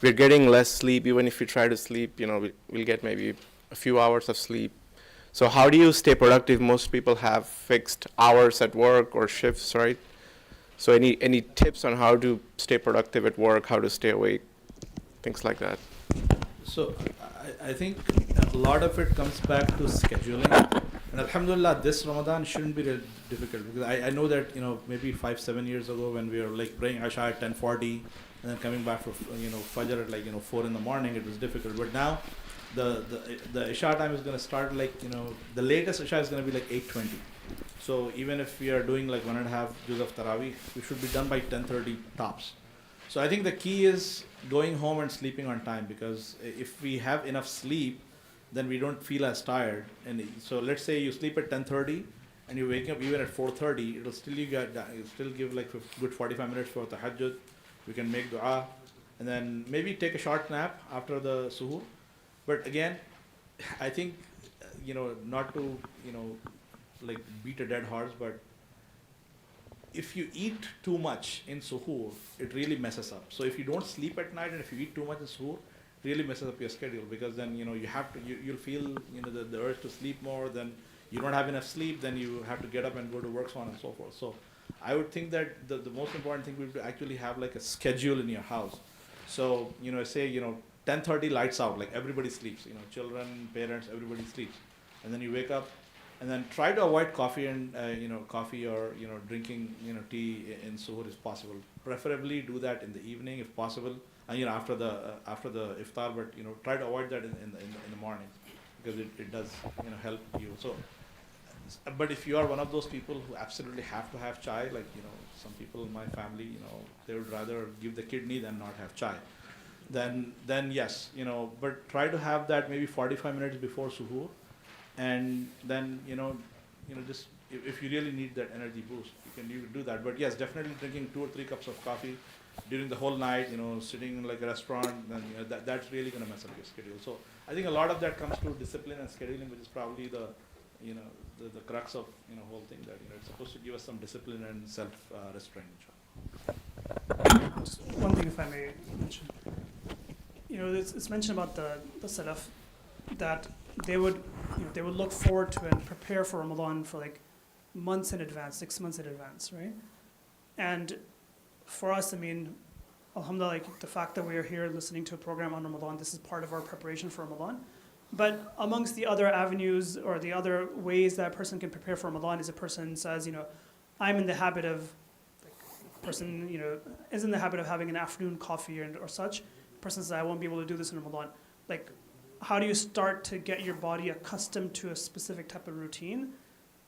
Speaker 8: We're getting less sleep. Even if we try to sleep, we'll get maybe a few hours of sleep. So how do you stay productive? Most people have fixed hours at work or shifts, right? So any tips on how to stay productive at work, how to stay awake, things like that?
Speaker 4: So I think a lot of it comes back to scheduling. And alhamdulillah, this Ramadan shouldn't be really difficult, because I know that maybe 5-7 years ago, when we were like praying Isha at 10:40 and then coming back for Fajr at like 4 in the morning, it was difficult. But now the Isha time is going to start like the latest Isha is going to be like 8:20. So even if we are doing like 1.5 juz of Taraweeh, we should be done by 10:30 tops. So I think the key is going home and sleeping on time, because if we have enough sleep, then we don't feel as tired. And so let's say you sleep at 10:30 and you wake up even at 4:30, it'll still give like a good 45 minutes for tahajjud. We can make dua and then maybe take a short nap after the suhoor. But again, I think, not to, like beat a dead horse, but if you eat too much in suhoor, it really messes up. So if you don't sleep at night and if you eat too much in suhoor, it really messes up your schedule, because then, you'll feel, the urge to sleep more, then you don't have enough sleep, then you have to get up and go to work, so on and so forth. So I would think that the most important thing would be to actually have like a schedule in your house. So, say, 10:30 lights out, like everybody sleeps, children, parents, everybody sleeps. And then you wake up, and then try to avoid coffee and, coffee or, drinking, tea in suhoor if possible. Preferably do that in the evening if possible, after the iftar, but, try to avoid that in the morning, because it does, help you. So, but if you are one of those people who absolutely have to have chai, like, some people in my family, they would rather give the kidney than not have chai. Then yes, but try to have that maybe 45 minutes before suhoor, and then, just if you really need that energy boost, you can do that. But yes, definitely drinking 2 or 3 cups of coffee during the whole night, sitting in like a restaurant, then that's really going to mess up your schedule. So I think a lot of that comes to discipline and scheduling, which is probably the crux of whole thing, that it's supposed to give us some discipline and self restraint.
Speaker 6: One thing, if I may mention, it's mentioned about the Salaf that they would look forward to and prepare for Ramadan for like months in advance, 6 months in advance, right? And for us, I mean, alhamdulillah, like the fact that we are here listening to a program on Ramadan, this is part of our preparation for Ramadan. But amongst the other avenues or the other ways that a person can prepare for Ramadan is a person says, I'm in the habit of, person, is in the habit of having an afternoon coffee or such. Person says, I won't be able to do this in Ramadan. Like, how do you start to get your body accustomed to a specific type of routine?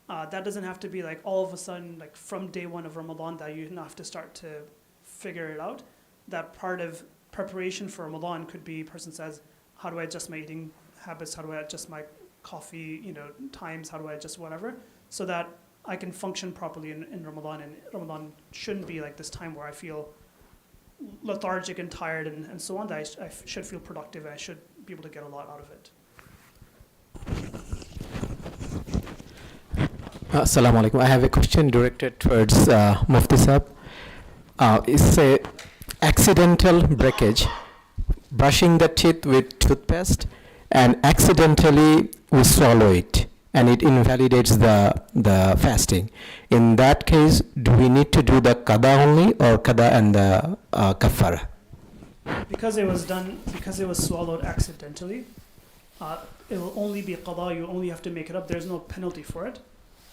Speaker 6: That doesn't have to be like all of a sudden, like from day one of Ramadan, that you have to start to figure it out. That part of preparation for Ramadan could be, person says, how do I adjust my eating habits? How do I adjust my coffee, times? How do I adjust whatever? So that I can function properly in Ramadan. And Ramadan shouldn't be like this time where I feel lethargic and tired and so on, that I should feel productive and I should be able to get a lot out of it.
Speaker 5: Assalamu alaikum. I have a question directed towards Mufti Sahib. It's a accidental breakage, brushing the teeth with toothpaste, and accidentally we swallow it, and it invalidates the fasting. In that case, do we need to do the qada only, or qada and the kafara?
Speaker 6: Because it was swallowed accidentally, it will only be qada. You only have to make it up. There's no penalty for it.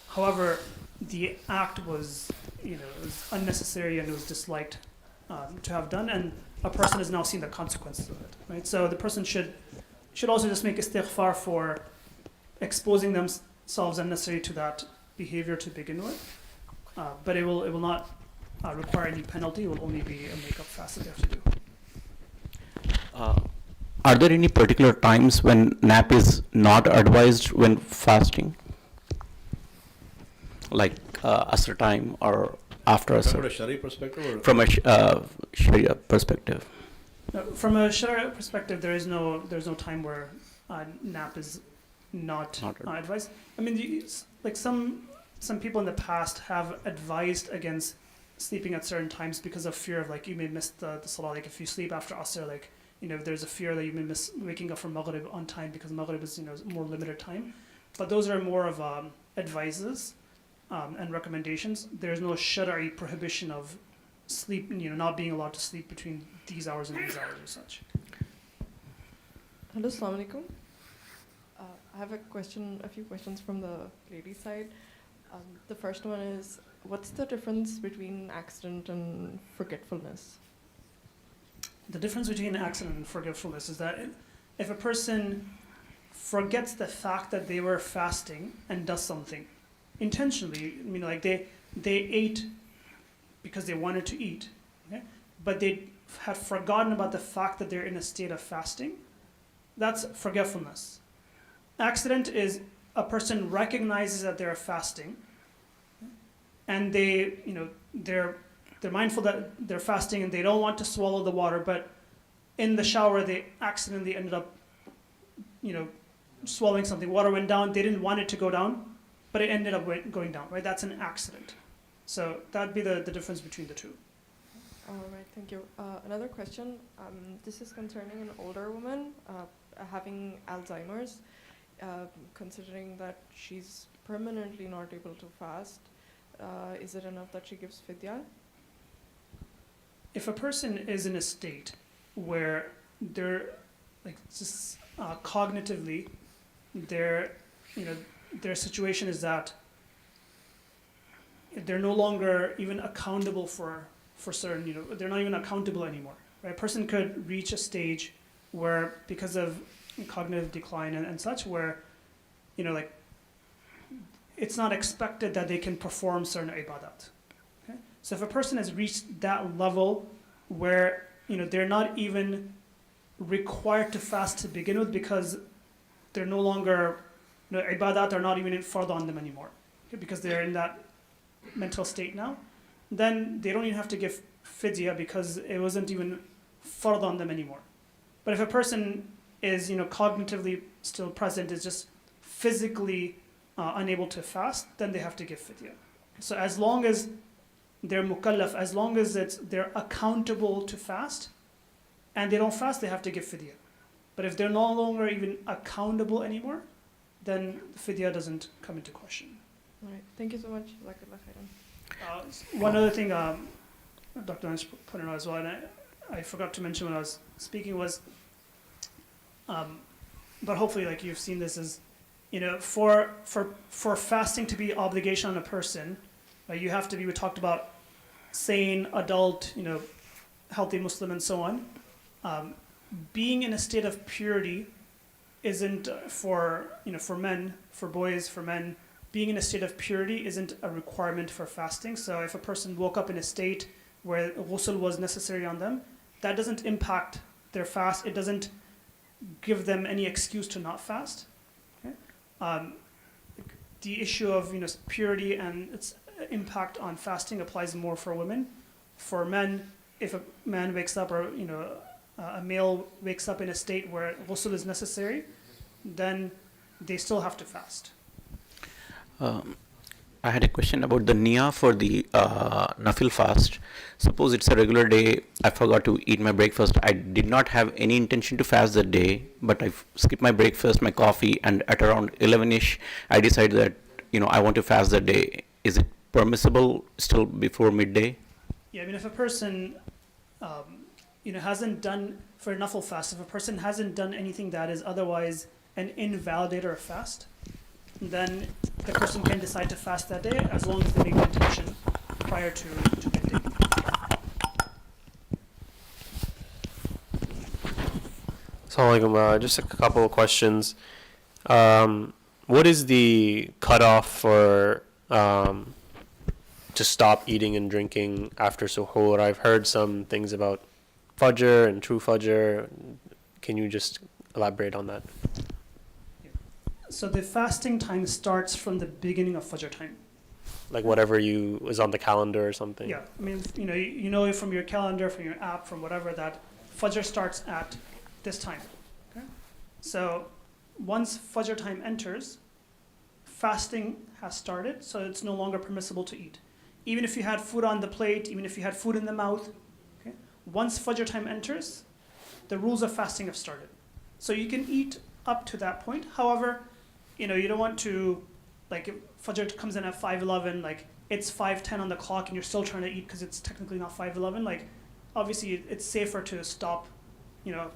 Speaker 6: However, the act was, it was unnecessary and it was disliked to have done, and a person has now seen the consequences of it. Right. So the person should also just make istighfar for exposing themselves unnecessarily to that behavior to begin with. But it will not require any penalty. It will only be a make-up fast that they have to do.
Speaker 9: Are there any particular times when nap is not advised when fasting? Like Asr time or after Asr?
Speaker 4: From a Sharia perspective? Or
Speaker 9: from a Sharia perspective.
Speaker 6: No, from a Sharia perspective, there's no time where nap is not advised. I mean, like some people in the past have advised against sleeping at certain times because of fear of like you may miss the salah. Like if you sleep after Asr, like there's a fear that you may miss waking up from Maghrib on time because Maghrib is more limited time. But those are more of advices and recommendations. There's no Shari'i prohibition of sleep, not being allowed to sleep between these hours and these hours or such.
Speaker 10: Hello, Assalamu alaikum. I have a few questions from the lady side. The first one is, what's the difference between accident and forgetfulness?
Speaker 6: The difference between accident and forgetfulness is that if a person forgets the fact that they were fasting and does something intentionally, like they ate because they wanted to eat, okay? But they had forgotten about the fact that they're in a state of fasting, that's forgetfulness. Accident is a person recognizes that they're fasting, and they're mindful that they're fasting and they don't want to swallow the water, but in the shower they accidentally ended up swallowing something. Water went down, they didn't want it to go down, but it ended up going down, right? That's an accident. So that'd be the difference between the two.
Speaker 10: All right, thank you. Another question. This is concerning an older woman having Alzheimer's, considering that she's permanently not able to fast. Is it enough that she gives fidya?
Speaker 6: If a person is in a state where they're just cognitively, their situation is that they're no longer even accountable for certain, they're not even accountable anymore. Right? A person could reach a stage where, because of cognitive decline and such, where, it's not expected that they can perform certain ibadat. Okay? So if a person has reached that level where, they're not even required to fast to begin with because they're no longer, ibadat are not even fard on them anymore, okay? Because they're in that mental state now, then they don't even have to give fidya because it wasn't even fard on them anymore. But if a person is, cognitively still present, is just physically unable to fast, then they have to give fidya. So as long as they're mukallaf, as long as they're accountable to fast, and they don't fast, they have to give fidya. But if they're no longer even accountable anymore, then fidya doesn't come into question.
Speaker 10: All right, thank you so much. Jazakallah khairan.
Speaker 6: One other thing Dr. Danish pointed out as well, and I forgot to mention when I was speaking was, but hopefully you've seen this, is, for fasting to be obligation on a person, you have to be, we talked about sane, adult, healthy Muslim and so on. Being in a state of purity isn't for men, for boys, for men. Being in a state of purity isn't a requirement for fasting. So if a person woke up in a state where ghusl was necessary on them, that doesn't impact their fast. It doesn't give them any excuse to not fast. Okay? The issue of purity and its impact on fasting applies more for women. For men, if a man wakes up, or a male wakes up in a state where ghusl is necessary, then they still have to fast.
Speaker 9: I had a question about the niyyah for the nafil fast. Suppose it's a regular day, I forgot to eat my breakfast. I did not have any intention to fast that day, but I skipped my breakfast, my coffee, and at around 11ish, I decided that I want to fast that day. Is it permissible still before midday?
Speaker 6: Yeah, if a person hasn't done, for a nafil fast, if a person hasn't done anything that is otherwise an invalidator of fast, then the person can decide to fast that day as long as they make the intention prior to midday.
Speaker 11: Assalamu alaikum. Just a couple of questions. What is the cutoff for to stop eating and drinking after suhoor? I've heard some things about fajr and true fajr. Can you just elaborate on that?
Speaker 6: So the fasting time starts from the beginning of fajr time.
Speaker 11: Like whatever is on the calendar or something?
Speaker 6: Yeah, you know from your calendar, from your app, from whatever, that fajr starts at this time. Okay? So once fajr time enters, fasting has started, so it's no longer permissible to eat. Even if you had food on the plate, even if you had food in the mouth, okay? Once fajr time enters, the rules of fasting have started. So you can eat up to that point. However, you don't want to, if fajr comes in at 5:11, it's 5:10 on the clock and you're still trying to eat because it's technically not 5:11. Obviously it's safer to stop, a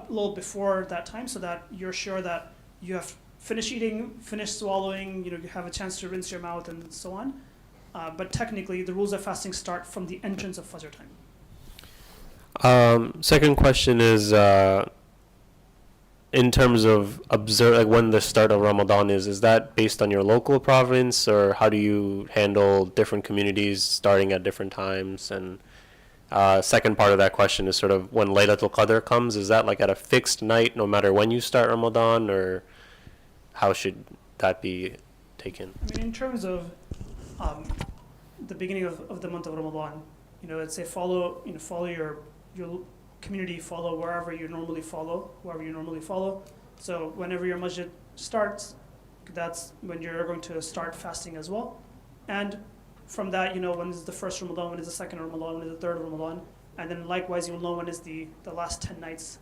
Speaker 6: little before that time so that you're sure that you have finished eating, finished swallowing, you have a chance to rinse your mouth and so on. But technically, the rules of fasting start from the entrance of fajr time.
Speaker 11: Second question is, in terms of when the start of Ramadan is that based on your local province, or how do you handle different communities starting at different times? And Second part of that question is sort of when Laylatul Qadr comes, is that like at a fixed night no matter when you start Ramadan, or how should that be taken?
Speaker 6: I mean, in terms of the beginning of the month of Ramadan, let's say follow your community, follow whoever you normally follow. So whenever your masjid starts, that's when you're going to start fasting as well. And from that, when is the first Ramadan, when is the second Ramadan, when is the third Ramadan, and then likewise you'll know when is the last 10 nights,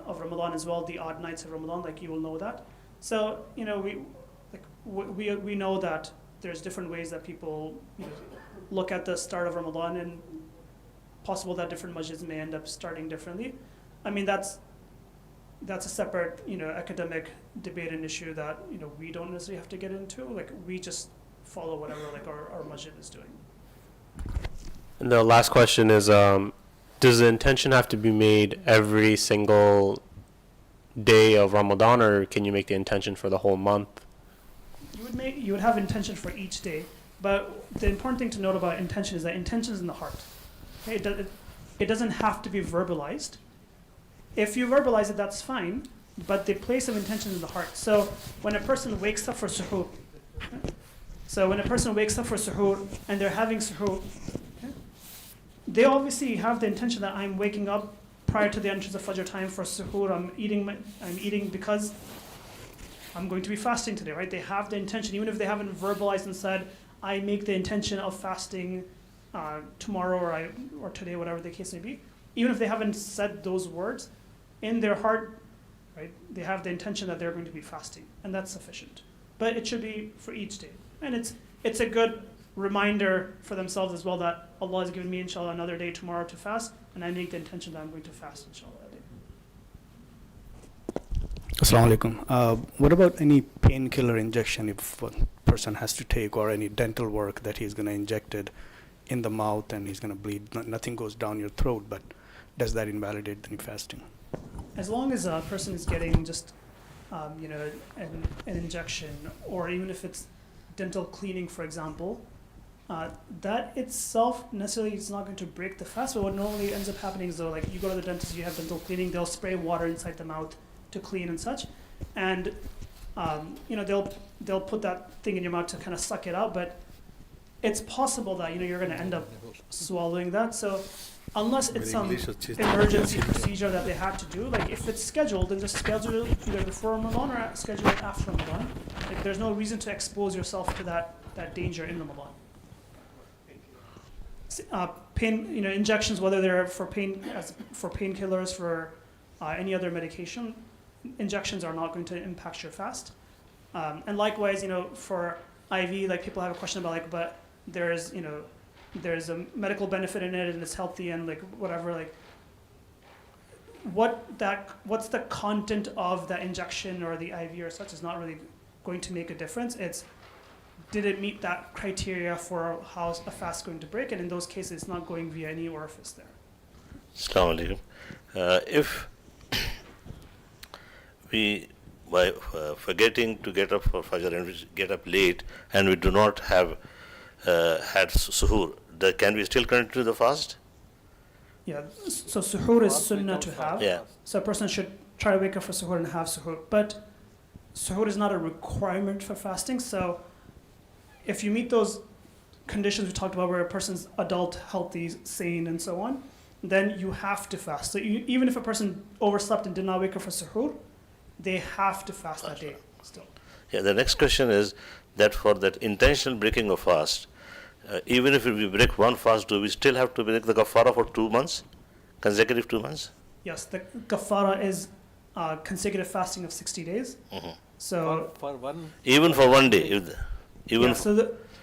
Speaker 6: of Ramadan as well, the odd nights of Ramadan, like you will know that. So, we know that there's different ways that people look at the start of Ramadan, and possible that different masjids may end up starting differently. I mean, that's a separate, academic debate and issue that, we don't necessarily have to get into. Like, we just follow whatever our masjid is doing.
Speaker 11: And the last question is, does the intention have to be made every single day of Ramadan, or can you make the intention for the whole month?
Speaker 6: You would have intention for each day, but the important thing to note about intention is that intention is in the heart. Okay? It doesn't have to be verbalized. If you verbalize it, that's fine, but the place of intention is in the heart. So when a person wakes up for suhoor, and they're having suhoor, they obviously have the intention that I'm waking up prior to the entrance of Fajr time for suhoor. I'm eating because I'm going to be fasting today, right? They have the intention, even if they haven't verbalized and said, I make the intention of fasting tomorrow or today, whatever the case may be. Even if they haven't said those words, in their heart, right, they have the intention that they're going to be fasting, and that's sufficient. But it should be for each day. And it's a good reminder for themselves as well that Allah has given me, inshallah, another day tomorrow to fast, and I make the intention that I'm going to fast, inshallah, that day.
Speaker 12: Assalamu alaikum. What about any painkiller injection if a person has to take, or any dental work that he's going to inject it in the mouth and he's going to bleed? Nothing goes down your throat, but does that invalidate any fasting?
Speaker 6: As long as a person is getting just, an injection, or even if it's dental cleaning, for example, that itself necessarily is not going to break the fast. But what normally ends up happening is, though, like you go to the dentist, you have dental cleaning, they'll spray water inside the mouth to clean and such, and they'll put that thing in your mouth to kind of suck it out. But it's possible that you're going to end up swallowing that. So unless it's some emergency procedure that they have to do, like if it's scheduled, then just schedule it either before Ramadan or schedule it after Ramadan. Like there's no reason to expose yourself to that danger in Ramadan. Pain, injections, whether they're for painkillers, for any other medication, injections are not going to impact your fast. And likewise, for IV, like people have a question about but there's a medical benefit in it and it's healthy and whatever, what's the content of that injection or the IV or such is not really going to make a difference. It's, did it meet that criteria for how a fast is going to break? And in those cases, it's not going via any orifice there.
Speaker 13: Assalamu alaikum. If we, by forgetting to get up for Fajr and we get up late and we do not have had suhoor, can we still continue the fast?
Speaker 6: Yeah, so suhoor is sunnah to have.
Speaker 13: Yeah.
Speaker 6: So a person should try to wake up for suhoor and have suhoor. But suhoor is not a requirement for fasting. So if you meet those conditions we talked about where a person's adult, healthy, sane, and so on, then you have to fast. So even if a person overslept and did not wake up for suhoor, they have to fast that day still.
Speaker 13: Yeah, the next question is that for that intentional breaking of fast, even if we break one fast, do we still have to break the kafara for 2 months, consecutive 2 months?
Speaker 6: Yes, the kafara is consecutive fasting of 60 days.
Speaker 13: Mm-hmm.
Speaker 6: So
Speaker 13: even for one day,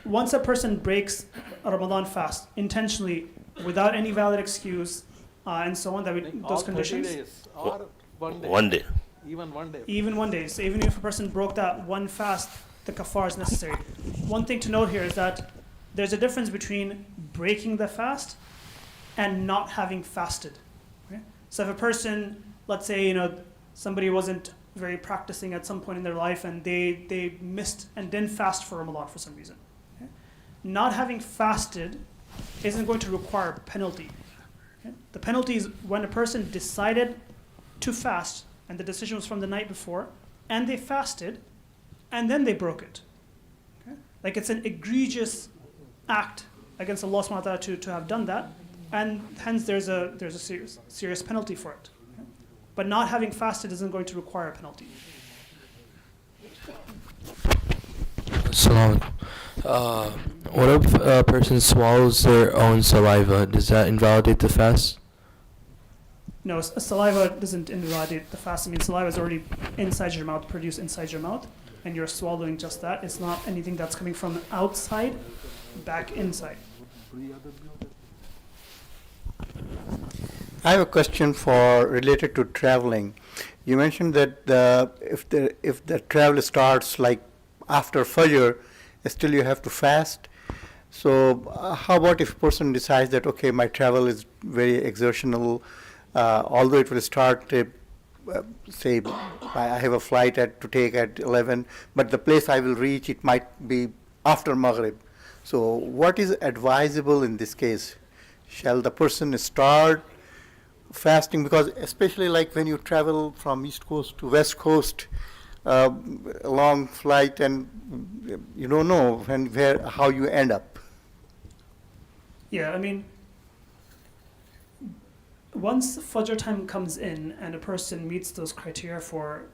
Speaker 6: once a person breaks a Ramadan fast intentionally without any valid excuse and so on, those conditions.
Speaker 13: One day.
Speaker 6: Even one day. So even if a person broke that one fast, the kafara is necessary. One thing to note here is that there's a difference between breaking the fast and not having fasted. Okay? So if a person, let's say, somebody wasn't very practicing at some point in their life and they missed and didn't fast for Ramadan for some reason. Okay? Not having fasted isn't going to require penalty. Okay? The penalty is when a person decided to fast, and the decision was from the night before, and they fasted, and then they broke it. Okay? Like it's an egregious act against Allah subhanahu wa ta'ala to have done that, and hence there's a serious penalty for it. Okay? But not having fasted isn't going to require a penalty.
Speaker 14: So, what if a person swallows their own saliva? Does that invalidate the fast?
Speaker 6: No, saliva doesn't invalidate the fast. I mean, saliva is already inside your mouth, produced inside your mouth, and you're swallowing just that. It's not anything that's coming from outside back inside.
Speaker 15: I have a question related to traveling. You mentioned that if the travel starts like after Fajr, still you have to fast. So how about if a person decides that, okay, my travel is very exertional, although it will start, say, I have a flight to take at 11, but the place I will reach, it might be after Maghrib. So what is advisable in this case? Shall the person start fasting? Because especially like when you travel from East Coast to West Coast, a long flight, and you don't know how you end up.
Speaker 6: Yeah, I mean, once Fajr time comes in and a person meets those criteria for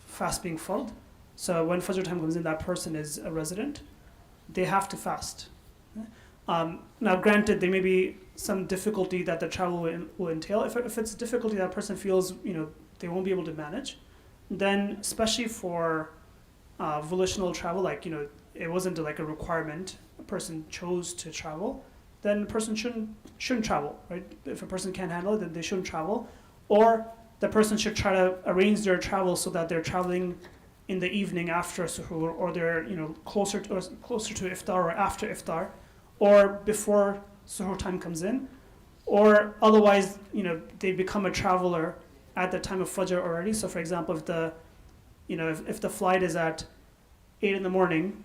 Speaker 6: fast being fard, so when Fajr time comes in, that person is a resident, they have to fast. Now, granted, there may be some difficulty that the travel will entail. If it's a difficulty that person feels, they won't be able to manage, then especially for volitional travel, like, it wasn't like a requirement, a person chose to travel, then the person shouldn't travel, right? If a person can't handle it, then they shouldn't travel. Or the person should try to arrange their travel so that they're traveling in the evening after suhoor, or they're closer to iftar or after iftar, or before suhoor time comes in, or otherwise they become a traveler at the time of Fajr already. So for example, if the flight is at 8 in the morning,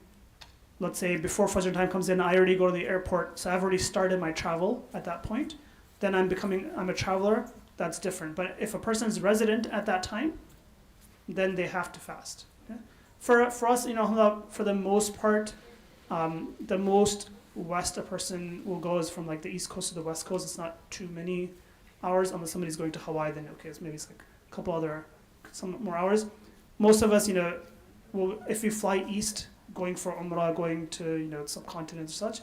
Speaker 6: let's say before Fajr time comes in, I already go to the airport, so I've already started my travel at that point, then I'm a traveler. That's different. But if a person's resident at that time, then they have to fast. Okay? For us, for the most part, the most west a person will go is from like the East Coast to the West Coast. It's not too many hours, unless somebody's going to Hawaii, then okay, so maybe it's like some more hours. Most of us, if we fly east, going for Umrah, going to subcontinent or such,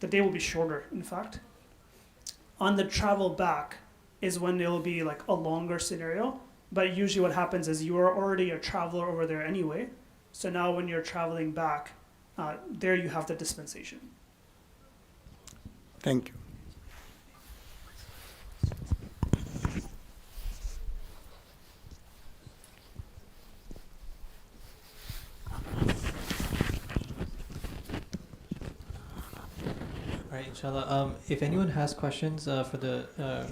Speaker 6: the day will be shorter, in fact. On the travel back is when it will be like a longer scenario, but usually what happens is you are already a traveler over there anyway, so now when you're traveling back, there you have the dispensation.
Speaker 15: Thank you.
Speaker 3: All right, inshallah. If anyone has questions for the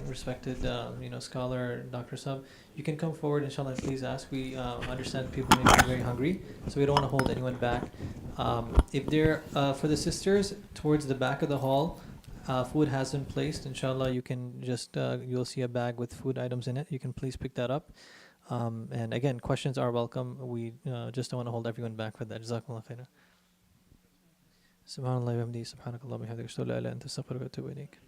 Speaker 3: respected, scholar, Dr. Sub, you can come forward, inshallah, and please ask. We understand people may be very hungry, so we don't want to hold anyone back. If there, for the sisters, towards the back of the hall, food has been placed. Inshallah, you can just, you'll see a bag with food items in it. You can please pick that up. And again, questions are welcome. We just don't want to hold everyone back for that. Jazakumullah khairan. سبحان الله وبحمده سبحانك اللهم وبحمدك اشهد ان لا اله الا انت استغفرك واتوب اليك